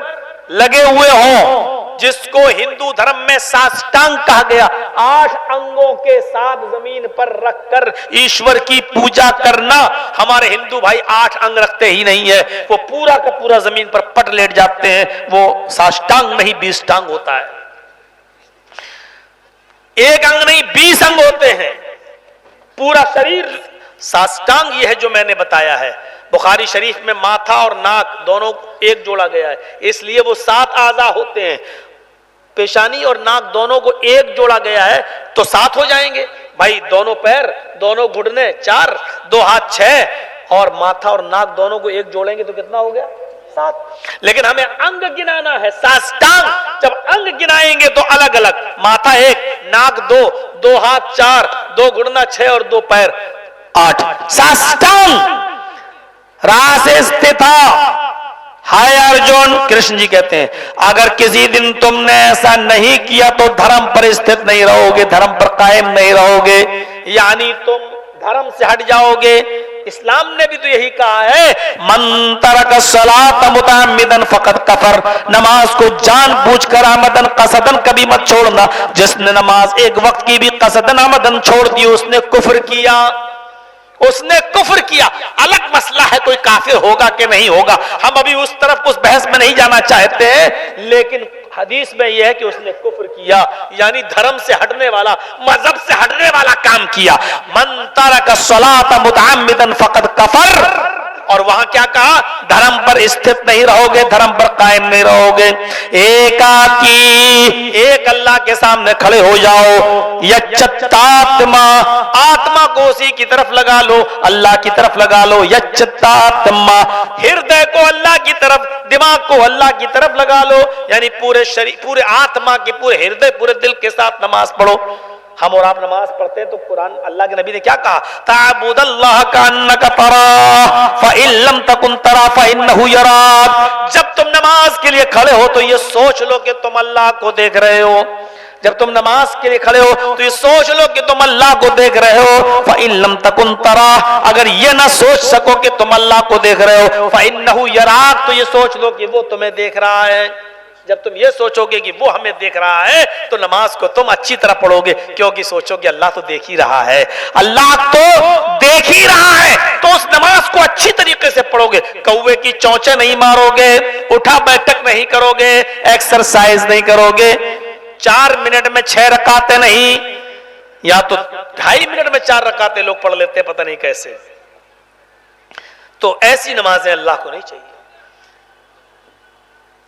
लगे हुए हों, जिसको हिंदू धर्म में साष्टांग कहा गया। 8 अंगों के साथ जमीन पर रखकर ईश्वर की पूजा करना। हमारे हिंदू भाई 8 अंग रखते ही नहीं है, वो पूरा का पूरा जमीन पर पट लेट जाते हैं। वो साष्टांग नहीं 20 टांग होता है। एक अंग नहीं 20 अंग होते हैं, पूरा शरीर साष्टांग। यह है जो मैंने बताया है। बुखारी शरीफ में माथा और नाक दोनों एक जोड़ा गया है, इसलिए वो 7 आज़ा होते हैं। पेशानी और नाक दोनों को एक जोड़ा गया है तो 7 हो जाएंगे भाई। दोनों पैर, दोनों घुटने 4, 2 हाथ 6 और माथा और नाक दोनों को एक जोड़ेंगे तो कितना हो गया? 7। लेकिन हमें अंग गिनाना है, साष्टांग। जब अंग गिनाएंगे तो अलग अलग, माथा 1, नाक 2, 2 हाथ 4, 2 घुटना 6 और 2 पैर 8। साष्टांग रास स्थिता। हाय अर्जुन, कृष्ण जी कहते हैं अगर किसी दिन तुमने ऐसा नहीं किया तो धर्म पर स्थित नहीं रहोगे, धर्म पर कायम नहीं रहोगे, यानी तुम धर्म से हट जाओगे। इस्लाम ने भी तो यही कहा है, मन तरक सलात मुताम्मिदन फकत कफर। नमाज को जानबूझकर आमदन कसदन कभी मत छोड़ना। जिसने नमाज एक वक्त की भी कसदन आमदन छोड़ दी उसने कुफ्र किया, उसने कुफ्र किया। अलग मसला है कोई काफिर होगा कि नहीं होगा, हम अभी उस तरफ उस बहस में नहीं जाना चाहते हैं। लेकिन हदीस में यह है कि उसने कुफ्र किया, यानी धर्म से हटने वाला, मजहब से हटने वाला काम किया। मन तरक सलात मुतअम्मिदन फकद कफर। और वहां क्या कहा? धर्म पर स्थित नहीं रहोगे, धर्म पर कायम नहीं रहोगे। एकाकी, एक अल्लाह के सामने खड़े हो जाओ। यच्चतात्मा, आत्मा को उसी की तरफ लगा लो, अल्लाह की तरफ लगा लो। यच्चतात्मा, हृदय को अल्लाह की तरफ, दिमाग को अल्लाह की तरफ लगा लो, यानी पूरे शरीर, पूरे आत्मा के, पूरे हृदय, पूरे दिल के साथ नमाज पढ़ो। हम और आप नमाज पढ़ते हैं तो कुरान, अल्लाह के नबी ने क्या कहा? ताबुदल्लाह कान्नका तरा फइन लम तकुन तरा फइन्नहु यराक। जब तुम नमाज के लिए खड़े हो तो ये सोच लो कि तुम अल्लाह को देख रहे हो। जब तुम नमाज के लिए खड़े हो तो ये सोच लो कि तुम अल्लाह को देख रहे हो। फइन लम तकुन तरा, अगर ये ना सोच सको कि तुम अल्लाह को देख रहे हो, फइन्नहु यराक, तो ये सोच लो कि वो तुम्हें देख रहा है। जब तुम ये सोचोगे कि वो हमें देख रहा है तो नमाज को तुम अच्छी तरह पढ़ोगे, क्योंकि सोचोगे अल्लाह तो देख ही रहा है, अल्लाह तो देख ही रहा है, तो उस नमाज को अच्छी तरीके से पढ़ोगे। कौवे की चौंचे नहीं मारोगे, उठा बैठक नहीं करोगे, एक्सरसाइज नहीं करोगे, 4 मिनट में 6 रकातें नहीं, या तो 2.5 मिनट में 4 रकातें लोग पढ़ लेते हैं, पता नहीं कैसे। तो ऐसी नमाजें अल्लाह को नहीं चाहिए।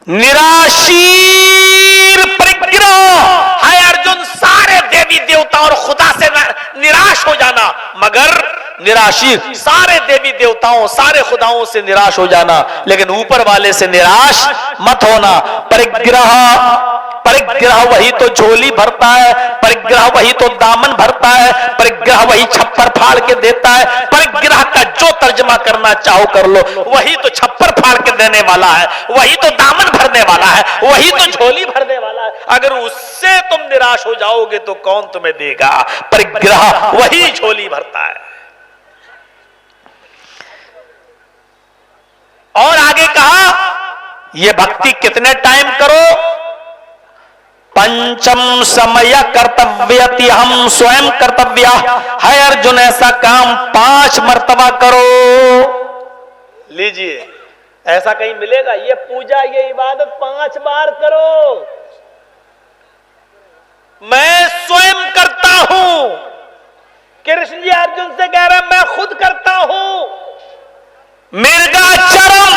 निराशीर परिग्रह है अर्जुन, सारे देवी देवता और खुदा से निराश हो जाना, मगर निराशीर सारे देवी देवताओं सारे खुदाओं से निराश हो जाना, लेकिन ऊपर वाले से निराश मत होना। परिग्रह, परिग्रह वही तो झोली भरता है, परिग्रह वही तो दामन भरता है, परिग्रह वही छप्पर फाड़ के देता है। परिग्रह का जो तर्जमा करना चाहो कर लो, वही तो छप्पर फाड़ के देने वाला है, वही तो दामन भरने वाला है, वही तो झोली भरने वाला है। अगर उससे तुम निराश हो जाओगे तो कौन तुम्हें देगा? परिग्रह वही झोली भरता है। और आगे कहा, यह भक्ति कितने टाइम करो? पंचम समय कर्तव्यति, हम स्वयं कर्तव्य है अर्जुन, ऐसा काम 5 मर्तबा करो। लीजिए, ऐसा कहीं मिलेगा? ये पूजा ये इबादत 5 बार करो। मैं स्वयं करता हूं। कृष्ण जी अर्जुन से कह रहे हैं मैं खुद करता हूं। मृगाचरम,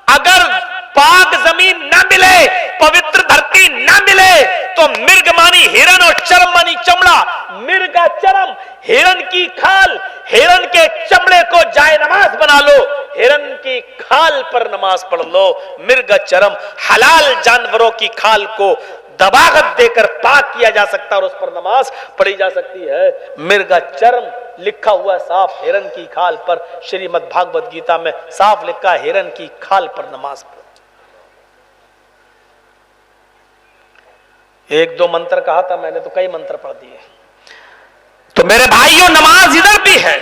अगर पाक जमीन ना मिले, पवित्र धरती ना मिले, तो मृग मानी हिरन और चरम मानी चमड़ा। मृगाचरम, हिरन की खाल, हिरन के चमड़े को जाए नमाज बना लो, हिरन की खाल पर नमाज पढ़ लो। मृगाचरम, हलाल जानवरों की खाल को दबागत देकर पाक किया जा सकता है और उस पर नमाज पढ़ी जा सकती है। मृगाचरम लिखा हुआ साफ हिरन की खाल पर, श्रीमद् भागवत गीता में साफ लिखा हिरन की खाल पर नमाज पढ़ो। 1-2 मंत्र कहा था मैंने, तो कई मंत्र पढ़ दिए। तो मेरे भाइयों, नमाज इधर भी है।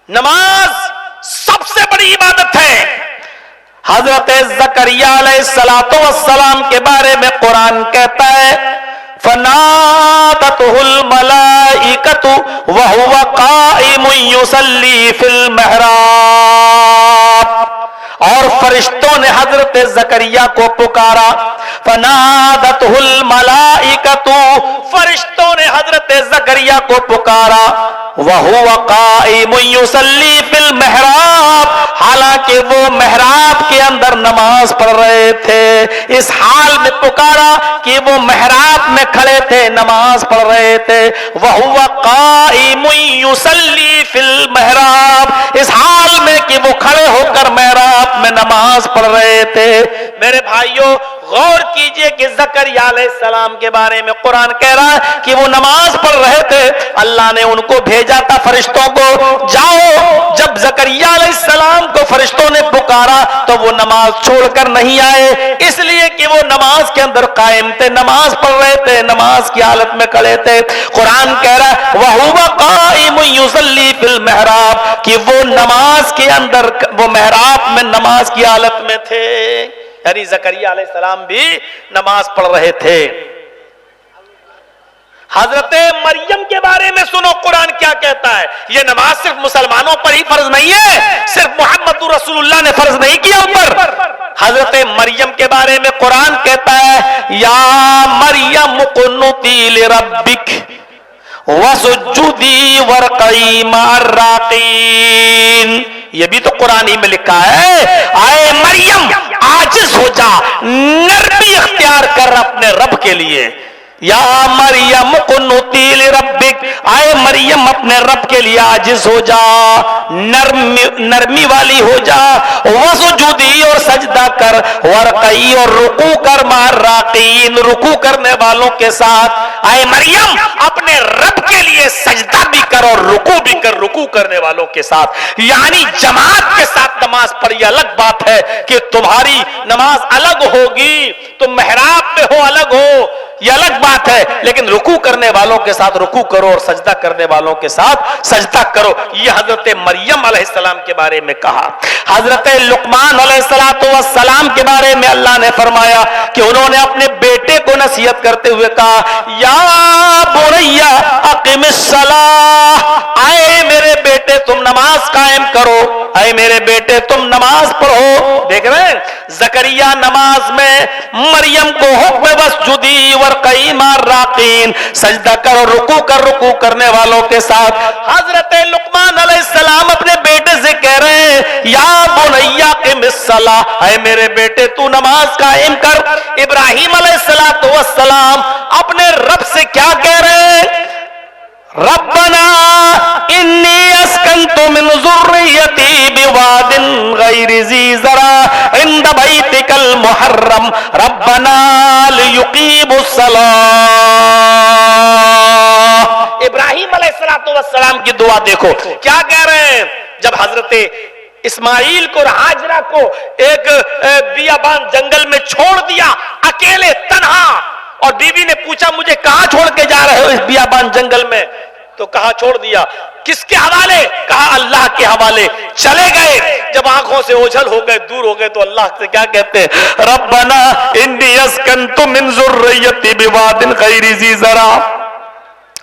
नमाज सबसे बड़ी इबादत है। हजरत ज़करिया अलैहिस्सलातु वस्सलाम के बारे में कुरान कहता है, फनादतहुल मलाइकतु व हुवा काइमुन युसल्ली फिल महराब। और फरिश्तों ने हजरत ज़करिया को पुकारा। फनादतहुल मलाइकतु, फरिश्तों ने हजरत ज़करिया को पुकारा। वहुवा काइमुन युसल्ली फिल महराब, हालांकि वो महराब के अंदर नमाज पढ़ रहे थे। इस हाल में पुकारा कि वो महराब में खड़े थे, नमाज पढ़ रहे थे। वहुवा काइमुन युसल्ली फिल महराब, इस हाल में कि वो खड़े होकर महराब में नमाज पढ़ रहे थे। मेरे भाइयों, गौर कीजिए कि ज़करिया अलैहिस्सलाम के बारे में कुरान कह रहा है कि वो नमाज पढ़ रहे थे। अल्लाह ने उनको भेजा था फरिश्तों को, जाओ। जब ज़करिया अलैहिस्सलाम को फरिश्तों ने पुकारा तो वो नमाज छोड़कर नहीं आए, इसलिए कि वो नमाज के अंदर कायम थे, नमाज पढ़ रहे थे, नमाज की हालत में खड़े थे। कुरान कह रहा है वहुवा काइमुन युसल्ली फिल महराब, कि वो नमाज के अंदर, वो महराब में नमाज की हालत में थे। यानी ज़करिया अलैहिस्सलाम भी नमाज पढ़ रहे थे। हजरत मरियम के बारे में सुनो कुरान क्या कहता है। यह नमाज सिर्फ मुसलमानों पर ही फर्ज नहीं है, सिर्फ मोहम्मद रसूलुल्लाह ने फर्ज नहीं किया ऊपर। हजरत मरियम के बारे में कुरान कहता है, या मरियम कुनुती लिरब्बिक वसजुदी वरक़ई मअर्राक़ीन। ये भी तो कुरान ही में लिखा है, आए मरियम आजिज हो जा, नरमी इख्तियार कर अपने रब के लिए। या मरियम कुनुती लिरब्बिक, आए मरियम अपने रब के लिए आजिज हो जा, नरमी वाली हो जा। वसजुदी, और सजदा कर, वरक़ई, और रुकू कर, मअर्राक़ीन, रुकू करने वालों के साथ। आए मरियम अपने रब के लिए सजदा भी कर और रुकू भी कर, रुकू करने वालों के साथ। यानी जमात के साथ नमाज पढ़ी। अलग बात है कि तुम्हारी नमाज अलग होगी, तुम मेहराब में हो, अलग हो, ये अलग बात है, लेकिन रुकू करने वालों के साथ रुकू करो और सजदा करने वालों के साथ सजदा करो। ये हजरत मरियम अलैहिस्सलाम के बारे में कहा। हजरत लुकमान अलैहिस्सलातु वस्सलाम के बारे में अल्लाह ने फरमाया कि उन्होंने अपने बेटे को नसीहत करते हुए कहा, या बुनैया अक़िमिस्सलाह, आए मेरे बेटे बेटे तुम नमाज कायम करो, ऐ मेरे बेटे तुम नमाज पढ़ो। देख रहे हैं जकरिया नमाज में मरियम को हुक्म वस्जुदी वरकई मार राकीन, सजदा कर, रुकू कर, रुकू करने वालों के साथ। हजरत लुकमान अलैहिस्सलाम अपने बेटे से कह रहे हैं या बुनैया क़िमिस्सला, ऐ मेरे बेटे तू नमाज कायम कर। इब्राहिम अलैहिस्सलातु वस्सलाम अपने रब से क्या कह रहे हैं? रब्बना इन्नी अस्कंतु मिन ज़ुर्रियती बिवादिन गैरि ज़ी ज़रा इंद बैतिकल मुहर्रम रब्बना लियुकीमुस्सलाह। इब्राहिम अलैहिस्सलातु वस्सलाम की दुआ देखो क्या कह रहे हैं। जब हजरत इस्माइल को और हाजरा को एक बियाबान जंगल में छोड़ दिया अकेले तन्हा, और बीवी ने पूछा मुझे कहां छोड़ के जा रहे हो इस बियाबान जंगल में, तो कहा छोड़ दिया। किसके हवाले? कहा अल्लाह के हवाले। चले गए, जब आंखों से ओझल हो गए, दूर हो गए, तो अल्लाह से क्या कहते हैं? रब्बना इन्नी अस्कंतु मिन ज़ुर्रियती बिवादिन गैरि ज़ी ज़रा,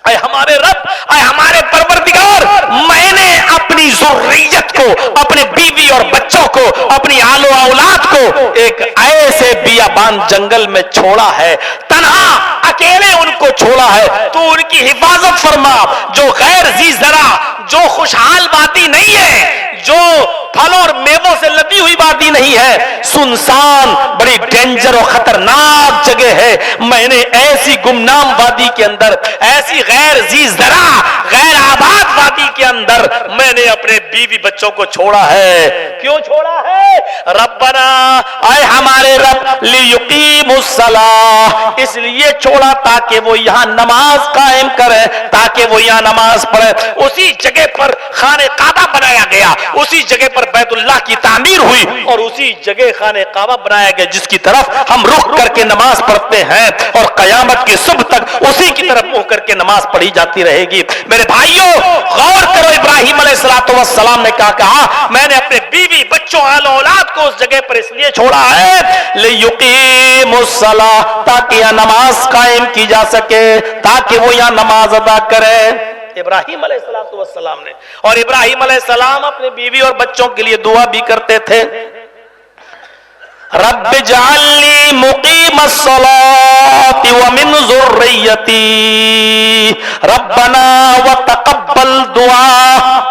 ऐ हमारे रब, ऐ हमारे परवरदिगार, मैंने अपनी ज़ुर्रियत को, अपने बीवी और बच्चों को, अपनी आलो औलाद को एक ऐसे बियाबान जंगल में छोड़ा है, तन्हा अकेले उनको छोड़ा है। तो उनकी हिफाजत फरमा, जो गैर जी जरा, जो खुशहाल वादी नहीं है, जो फल और मेवों से लदी हुई वादी नहीं है, सुनसान बड़ी डेंजर और खतरनाक जगह है। मैंने ऐसी गुमनाम वादी के अंदर, ऐसी गैर जी जरा, गैर आबाद वादी के अंदर मैंने अपने बीवी बच्चों को छोड़ा है। क्यों छोड़ा है? रब्बना, आए हमारे रब, लियुकीमुस्सलाह, इसलिए छोड़ा ताकि वो यहाँ नमाज कायम करे, ताकि वो यहाँ नमाज पढ़े। उसी जगह पर खाने काबा बनाया गया, उसी जगह पर बैतुल्लाह की तामीर हुई, और उसी जगह खाने काबा बनाया गया जिसकी तरफ हम रुख करके नमाज पढ़ते हैं, और कयामत की सुबह तक उसी की तरफ मुंह करके नमाज पढ़ी जाती रहेगी। मेरे भाइयों गौर करो, इब्राहिम अलैहिस्सलातु वस्सलाम ने क्या कहा? मैंने अपने बीवी बच्चों आलो औलाद को उस जगह पर इसलिए छोड़ा है लियुकीमुस्सलाह, ताकि यहां नमाज कायम की जा सके, ताकि वो यहां नमाज अदा करे। इब्राहिम अलैहिस्सलातु वस्सलाम ने, और इब्राहिम अलैहिस्सलाम अपने बीवी और बच्चों के लिए दुआ भी करते थे, रब्बि जअलनी मुकीमस्सलाति व मिन ज़ुर्रियती रब्बना व तक़ब्बल दुआ।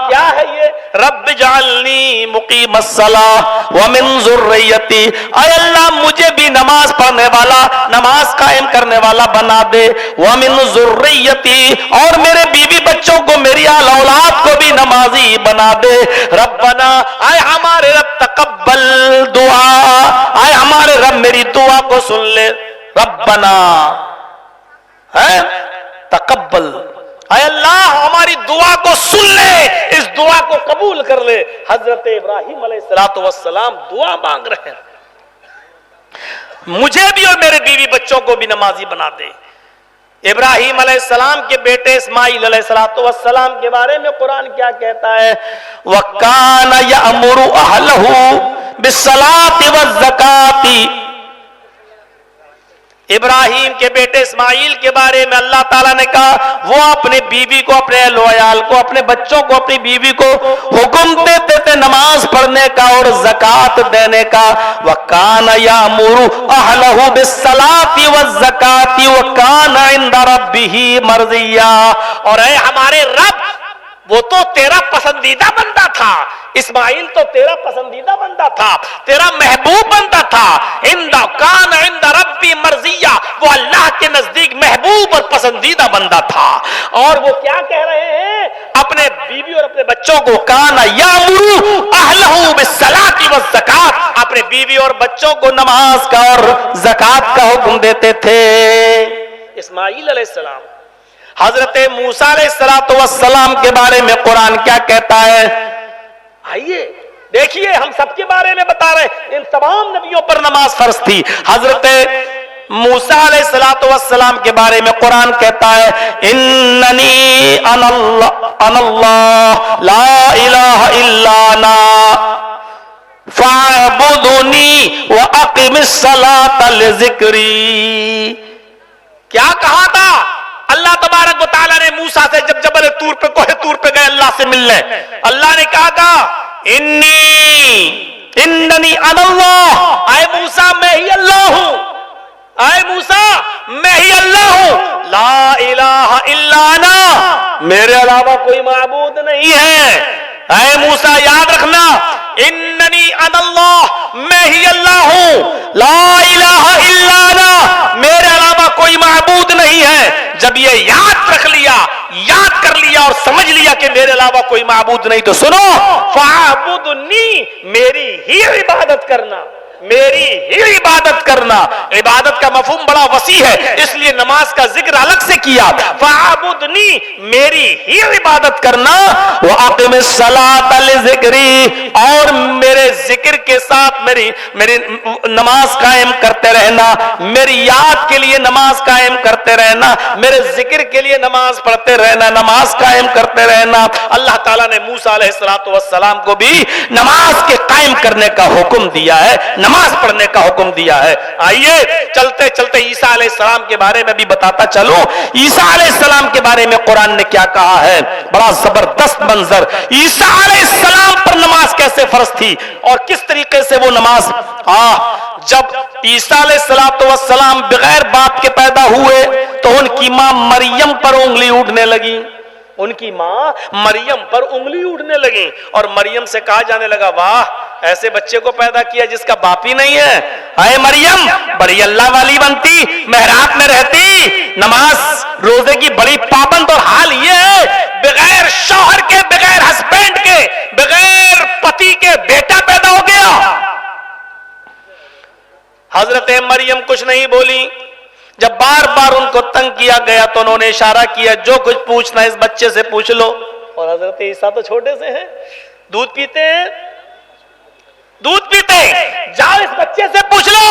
क्या है ये? रब्बि जअलनी मुकीमस्सलाह व मिन ज़ुर्रियती, ऐ अल्लाह मुझे भी नमाज पढ़ने वाला, नमाज कायम करने वाला बना दे। व मिन ज़ुर्रियती, और मेरे बीवी बच्चों को, मेरी आल औलाद को भी नमाजी बना दे। रब्बना, ऐ हमारे रब, तक़ब्बल दुआ, आए हमारे रब मेरी दुआ को सुन ले। रब्बना है तकब्बल, आए अल्लाह हमारी दुआ को सुन ले, इस दुआ को कबूल कर ले। हजरत इब्राहिम अलैहिस्सलातु वस्सलाम दुआ मांग रहे हैं, मुझे भी और मेरे बीवी बच्चों को भी नमाजी बना दे। इब्राहिम अलैहिस्सलाम के बेटे इस्माइल अलैहिस्सलातु वस्सलाम के बारे में कुरान क्या कहता है? वकाना यअमुरु अहलहु बिस्सलाति वज़्ज़काति। इब्राहिम के बेटे इस्माइल के बारे में अल्लाह ताला ने कहा वो अपने बीवी को, अपने अहल को, अपने बच्चों को, अपनी बीवी को हुक्म देते थे नमाज पढ़ने का और ज़कात देने का। वकाना यामुरु अहलहु बिस्सलाति वज़्ज़काति वकाना इंदा रब्बिही मर्ज़िया। और है हमारे रब, वो तो तेरा पसंदीदा बंदा था, इस्माइल तो तेरा पसंदीदा बंदा था, तेरा महबूब बंदा था। इंदा कान इंदा रब्बी मर्जिया, वो अल्लाह के नजदीक महबूब और पसंदीदा बंदा था। और वो क्या कह रहे हैं अपने बीवी और अपने बच्चों को? काना यामुरु अहलहु बिस्सलाति वज़्ज़कात, अपने बीवी और बच्चों को नमाज का और ज़कात का हुक्म देते थे। इस्माइल अलैहिस्सलाम। हजरत मूसा अलैहिस्सलातु वस्सलाम के बारे में कुरान क्या कहता है? आइए देखिए, हम सबके बारे में बता रहे हैं, इन तमाम नबियों पर नमाज फर्ज थी। हजरत मूसा अलैहिस्सलातु वस्सलाम के बारे में कुरान कहता है इन्ननी अनल्लाह ला इलाहा इल्ला अना फअबुदुनी व अक़िमिस्सलाता लिज़िक्री। क्या कहा था अल्लाह तबारक व तआला ने मूसा से जब जबल तूर पे, कोहे तूर पे गए? अल्लाह से मिलने। अल्लाह ने कहा इन्नी अनल्लाह, आए मूसा मैं ही अल्लाह हूं, आए मूसा मैं ही अल्लाह हूं, ला इलाहा इल्ला अना, मेरे अलावा कोई माबूद नहीं है। आए मूसा याद रखना, इन्नी अनल्लाह, मैं ही अल्लाह हूं, ला इलाहा इल्ला अना, मेरे अलावा कोई माबूद नहीं है। जब ये याद रख लिया, याद कर लिया और समझ लिया कि मेरे अलावा कोई माबूद नहीं, तो सुनो, फाअबुदनी, मेरी ही इबादत करना, मेरी ही इबादत करना। इबादत का मफहूम बड़ा वसी है, इसलिए नमाज का जिक्र अलग से किया। फाअबुदनी, मेरी ही इबादत करना, व अक़िमिस सलात लिज़िक्री, और मेरे जिक्र के साथ मेरी नमाज कायम करते रहना, मेरी याद के लिए नमाज कायम करते रहना, मेरे जिक्र के लिए नमाज पढ़ते रहना, नमाज कायम करते रहना। अल्लाह ताला ने मूसा अलैहिस्सलातु वस्सलाम को भी नमाज के कायम करने का हुक्म दिया है, नमाज पढ़ने का हुक्म दिया है। आइए चलते चलते ईसा अलैहिस्सलाम के बारे में भी बताता चलो। ईसा अलैहिस्सलाम के बारे में कुरान ने क्या कहा है, बड़ा जबरदस्त मंजर। ईसा अलैहिस्सलाम पर नमाज कैसे फर्ज थी और किस तरीके से वो नमाज, जब ईसा अलैहिस्सलाम बगैर बाप के पैदा हुए तो उनकी मां मरियम पर उंगली उठने लगी, उनकी मां मरियम पर उंगली उठने लगी और मरियम से कहा जाने लगा, वाह ऐसे बच्चे को पैदा किया जिसका बाप ही नहीं है। आए मरियम बड़ी अल्लाह वाली बनती, मेहराब में रहती, नमाज रोजे की बड़ी पाबंद, और हाल ये है बगैर शौहर के, बगैर हस्बैंड के, बगैर पति के बेटा पैदा हो गया। हजरत मरियम कुछ नहीं बोली। जब बार बार उनको तंग किया गया तो उन्होंने इशारा किया, जो कुछ पूछना है इस बच्चे से पूछ लो। और हजरत ईसा तो छोटे से हैं, दूध पीते हैं, दूध पीते हैं, जाओ इस बच्चे से पूछ लो।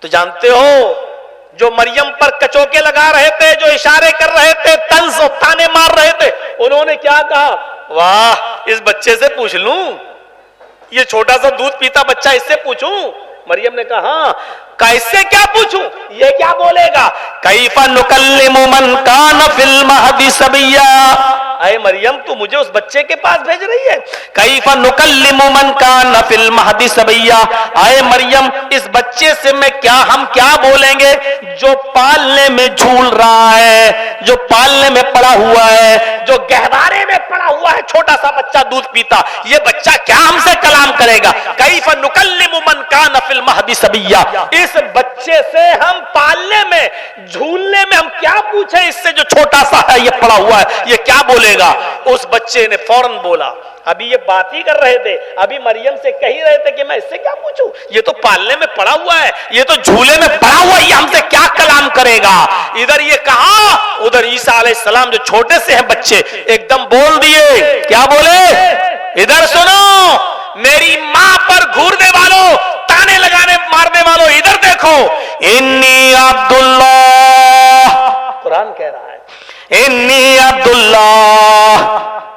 तो जानते हो जो मरियम पर कचोके लगा रहे थे, जो इशारे कर रहे थे, तंज और ताने मार रहे थे, उन्होंने क्या कहा, वाह इस बच्चे से पूछ लूं, ये छोटा सा दूध पीता बच्चा, इससे पूछूं। मरियम ने कहा कैसे, क्या पूछूं, ये क्या बोलेगा, कैफा नुकल्लिमु मन कान फिल महदी सबिया। अरे मरियम तू मुझे उस बच्चे के पास भेज रही है, कैफा नुकल्लिमु मन कान फिल महदी सबिया। अरे मरियम इस बच्चे से मैं हम क्या बोलेंगे जो पालने में झूल रहा है, जो पालने में पड़ा हुआ है, जो गहवारे में पड़ा हुआ है, छोटा सा बच्चा दूध पीता, ये बच्चा क्या हमसे कलाम करेगा। कैफा नुकल्लिमु मन कान फिल महदी सबिया, इस बच्चे से हम पालने में, झूलने में हम क्या पूछे, इससे जो छोटा सा है ये पड़ा हुआ है, ये क्या बोलेगा। उस बच्चे ने फौरन बोला, अभी ये बात ही कर रहे थे, अभी मरियम से कह ही रहे थे कि मैं इससे क्या पूछूं, ये तो पालने में पड़ा हुआ है, ये तो झूले में पड़ा हुआ है, ये हमसे क्या कलाम करेगा। इधर ये कहा, उधर ईसा अलैहिस्सलाम जो छोटे से हैं बच्चे, एकदम बोल दिए, क्या बोले, इधर सुनो, मेरी मां पर घूरने वालों, ताने लगाने मारने वालों, इधर देखो, इन्नी अब्दुल्लाह, कुरान कह रहा है, इन्नी अब्दुल्लाह,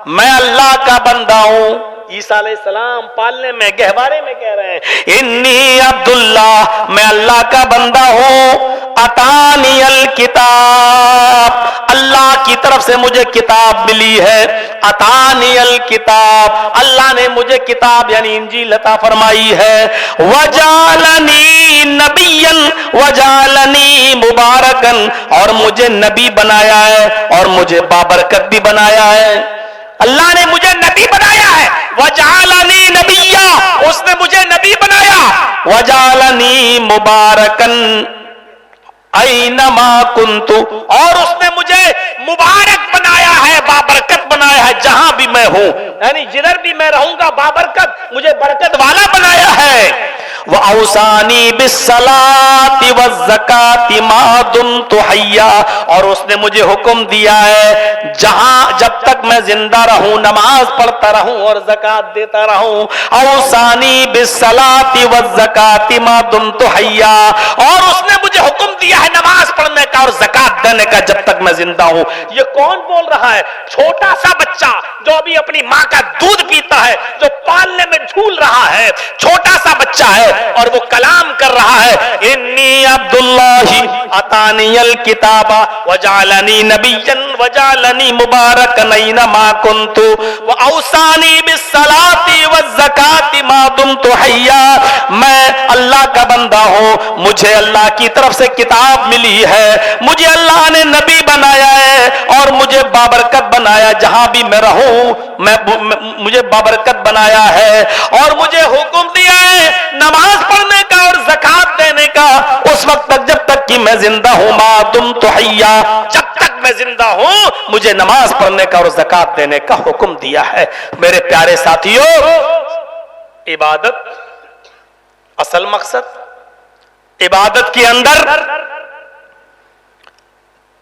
मैं अल्लाह का बंदा हूं। ईसा अलैहिस्सलाम पालने में, गहवारे में कह रहे हैं, इन्नी अब्दुल्लाह, मैं अल्लाह का बंदा हूं। अतानी अल किताब, अल्लाह की तरफ से मुझे किताब मिली है। अतानी अल किताब, अल्लाह ने मुझे किताब यानी इंजील अता फरमाई है। वजालनी नबियन वजालनी मुबारकन, और मुझे नबी बनाया है और मुझे बाबरकत भी बनाया है। अल्लाह ने मुझे नबी बनाया है, वजालनी नबिया, उसने मुझे नबी बनाया, वजालनी मुबारकन ऐनमा कुंतु, और उसने मुझे मुबारक बनाया है, बाबरकत बनाया है, जहां भी मैं हूं, यानी जिधर भी मैं रहूंगा बाबरकत, मुझे बरकत वाला बनाया है। व औसानी बिस्सलाति वज़्ज़काति मा दुमतु हय्या, और उसने मुझे हुक्म दिया है जहां जब तक मैं जिंदा रहूं नमाज पढ़ता रहूं और ज़कात देता रहूं। औसानी बिस्सलाति वज़्ज़काति मा दुमतु हय्या, और उसने मुझे हुक्म दिया है नमाज पढ़ने का और ज़कात देने का जब तक मैं जिंदा हूं। ये कौन बोल रहा है, छोटा सा बच्चा जो अभी अपनी मां का दूध पीता है, जो पालने में झूल रहा है, छोटा सा बच्चा है, और वो कलाम कर रहा है, इन्नी अब्दुल्लाही अतानियल किताबा वजालनी नबिय्यन वजालनी मुबारकन ऐनमा कुन्तु व औसानी बिस्सलाति वज़्ज़काति मा दुमतु हय्या। मैं अल्लाह का बंदा हूं, मुझे अल्लाह की तरफ से किताब मिली है, मुझे अल्लाह ने नबी बनाया है और मुझे बाबरकत बनाया, जहां भी मैं रहूं मुझे बाबरकत बनाया है और मुझे हुक्म दिया है नमाज पढ़ने का और ज़कात देने का उस वक्त तक जब तक कि मैं जिंदा हूं, मा दुमतु हय्या, जब तक मैं जिंदा हूं मुझे नमाज पढ़ने का और ज़कात देने का हुक्म दिया है। मेरे प्यारे साथियों, इबादत असल मकसद, इबादत के अंदर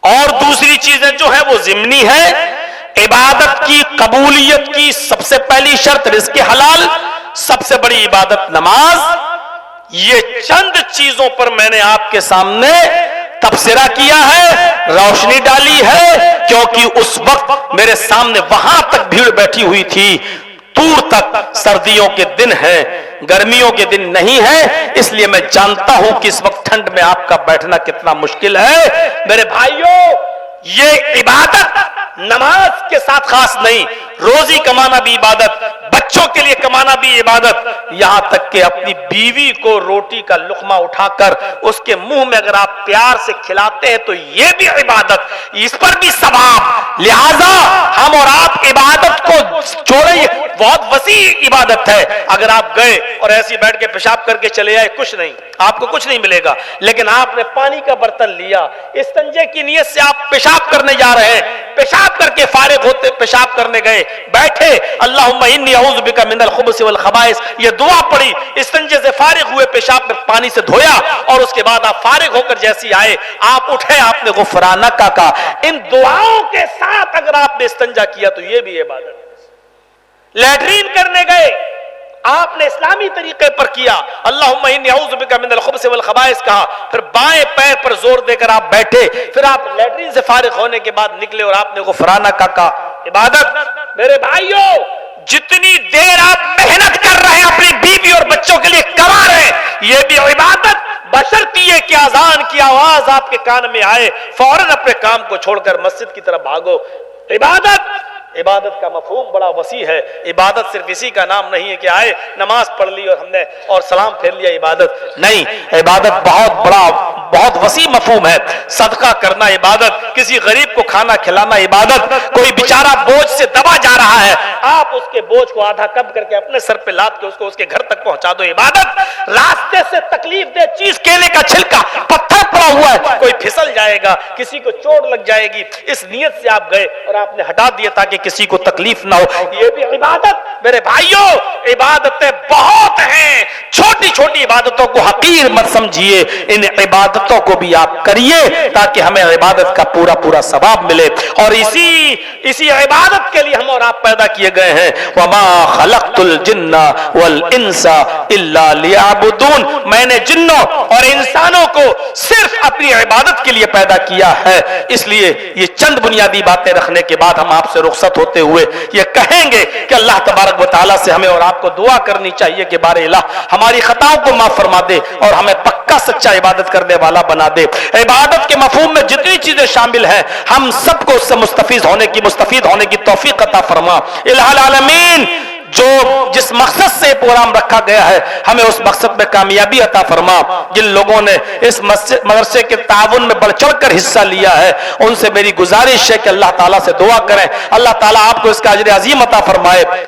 और दूसरी चीजें जो है वो जिम्नी है। इबादत की कबूलियत की सबसे पहली शर्त रिज़्क़ हलाल, सबसे बड़ी इबादत नमाज। ये चंद चीजों पर मैंने आपके सामने तबसरा किया है, रोशनी डाली है, क्योंकि उस वक्त मेरे सामने वहां तक भीड़ बैठी हुई थी, दूर तक सर्दियों के दिन है, गर्मियों के दिन नहीं है, इसलिए मैं जानता हूं कि इस वक्त ठंड में आपका बैठना कितना मुश्किल है। मेरे भाइयों, ये इबादत नमाज के साथ खास नहीं, रोजी कमाना भी इबादत, बच्चों के लिए कमाना भी इबादत, यहां तक कि अपनी बीवी को रोटी का लुकमा उठाकर उसके मुंह में अगर आप प्यार से खिलाते हैं तो यह भी इबादत, इस पर भी सवाब। लिहाजा हम और आप इबादत को जोड़े, बहुत वसी इबादत है। अगर आप गए और ऐसी बैठ के पेशाब करके चले आए, कुछ नहीं, आपको कुछ नहीं मिलेगा, लेकिन आपने पानी का बर्तन लिया, इस्तंजे की नियत से आप पेशाब करने जा रहे हैं, पेशाब करके फारिग होते पेशाब करने गए, बैठे अल्लाहुम्मा इन्नी अऊज़ु बिका मिनल खुबुसि वल खबाइस, ये दुआ पड़ी, इस्तंजे से फारिग हुए, पेशाब में पानी से धोया और उसके बाद आप फारिग होकर जैसी आए, आप उठे, आपने गुफरानक का कहा। इन दुआओं के साथ अगर आपने इस्तंजा किया तो यह भी इबादत। लैट्रीन करने गए, आपने इस्लामी तरीके पर किया, अल्लाहुम्मा इन्नी अऊज़ु बिका मिनल खुबुसि वल खबाइस कहा, फिर बाएं पैर पर जोर देकर आप बैठे, फिर आप लैट्रीन से फारिग होने के बाद निकले और आपने गुफरानक का कहा, इबादत। मेरे भाइयों, जितनी देर आप मेहनत कर रहे हैं अपनी बीवी और बच्चों के लिए कमा रहे हैं, यह भी इबादत, बशर्ती है कि अजान की आवाज आपके कान में आए, फौरन अपने काम को छोड़कर मस्जिद की तरफ भागो। इबादत, इबादत का मफहूम बड़ा वसी है। इबादत सिर्फ इसी का नाम नहीं है कि आए नमाज पढ़ ली और हमने और सलाम फेर लिया, इबादत नहीं। इबादत बहुत बड़ा, बहुत वसी मफहूम है। सदका करना इबादत, किसी गरीब को खाना खिलाना इबादत, कोई बेचारा बोझ से दबा जा रहा है, आप उसके बोझ को आधा कम करके अपने सर पे लाद के उसको उसके घर तक पहुंचा दो, इबादत। रास्ते से तकलीफ दे चीज, केले का छिलका, पत्थर पड़ा हुआ है, कोई फिसल जाएगा, किसी को चोट लग जाएगी, इस नियत से आप गए और आपने हटा दिया ताकि किसी को तकलीफ ना हो, यह भी इबादत। मेरे भाइयों, इबादतें बहुत हैं, छोटी छोटी इबादतों को हकीर मत समझिए, इन इबादतों को भी आप करिए ताकि हमें इबादत का पूरा पूरा सवाब मिले। और इसी इबादत के लिए हम और आप पैदा किए गए हैं। वमा खलक़तुल जिन्ना वल इंसा इल्ला लियअबुदून, मैंने जिन्नों और इंसानों को सिर्फ अपनी इबादत के लिए पैदा किया है। इसलिए ये चंद बुनियादी बातें रखने के बाद हम आपसे रुखसत होते हुए ये कहेंगे कि अल्लाह तबारक व तआला से हमें और आपको दुआ करनी चाहिए कि बारे इलाह हमारी खताओं को माफ फरमा दे और हमें पक्का सच्चा इबादत करने वाला बना दे। इबादत के मफहूम में जितनी चीजें शामिल हैं, हम सबको उससे मुस्तफीद होने की तौफीक अता फरमा। इलाहुल आलमीन, जो जिस मकसद से प्रोग्राम रखा गया है, हमें उस मकसद में कामयाबी अता फरमा। जिन लोगों ने इस मदरसे के ताउन में बढ़ चढ़कर हिस्सा लिया है, उनसे मेरी गुजारिश है कि अल्लाह ताला से दुआ करें, अल्लाह ताला आपको इसका अजर अजीम अता फरमाए।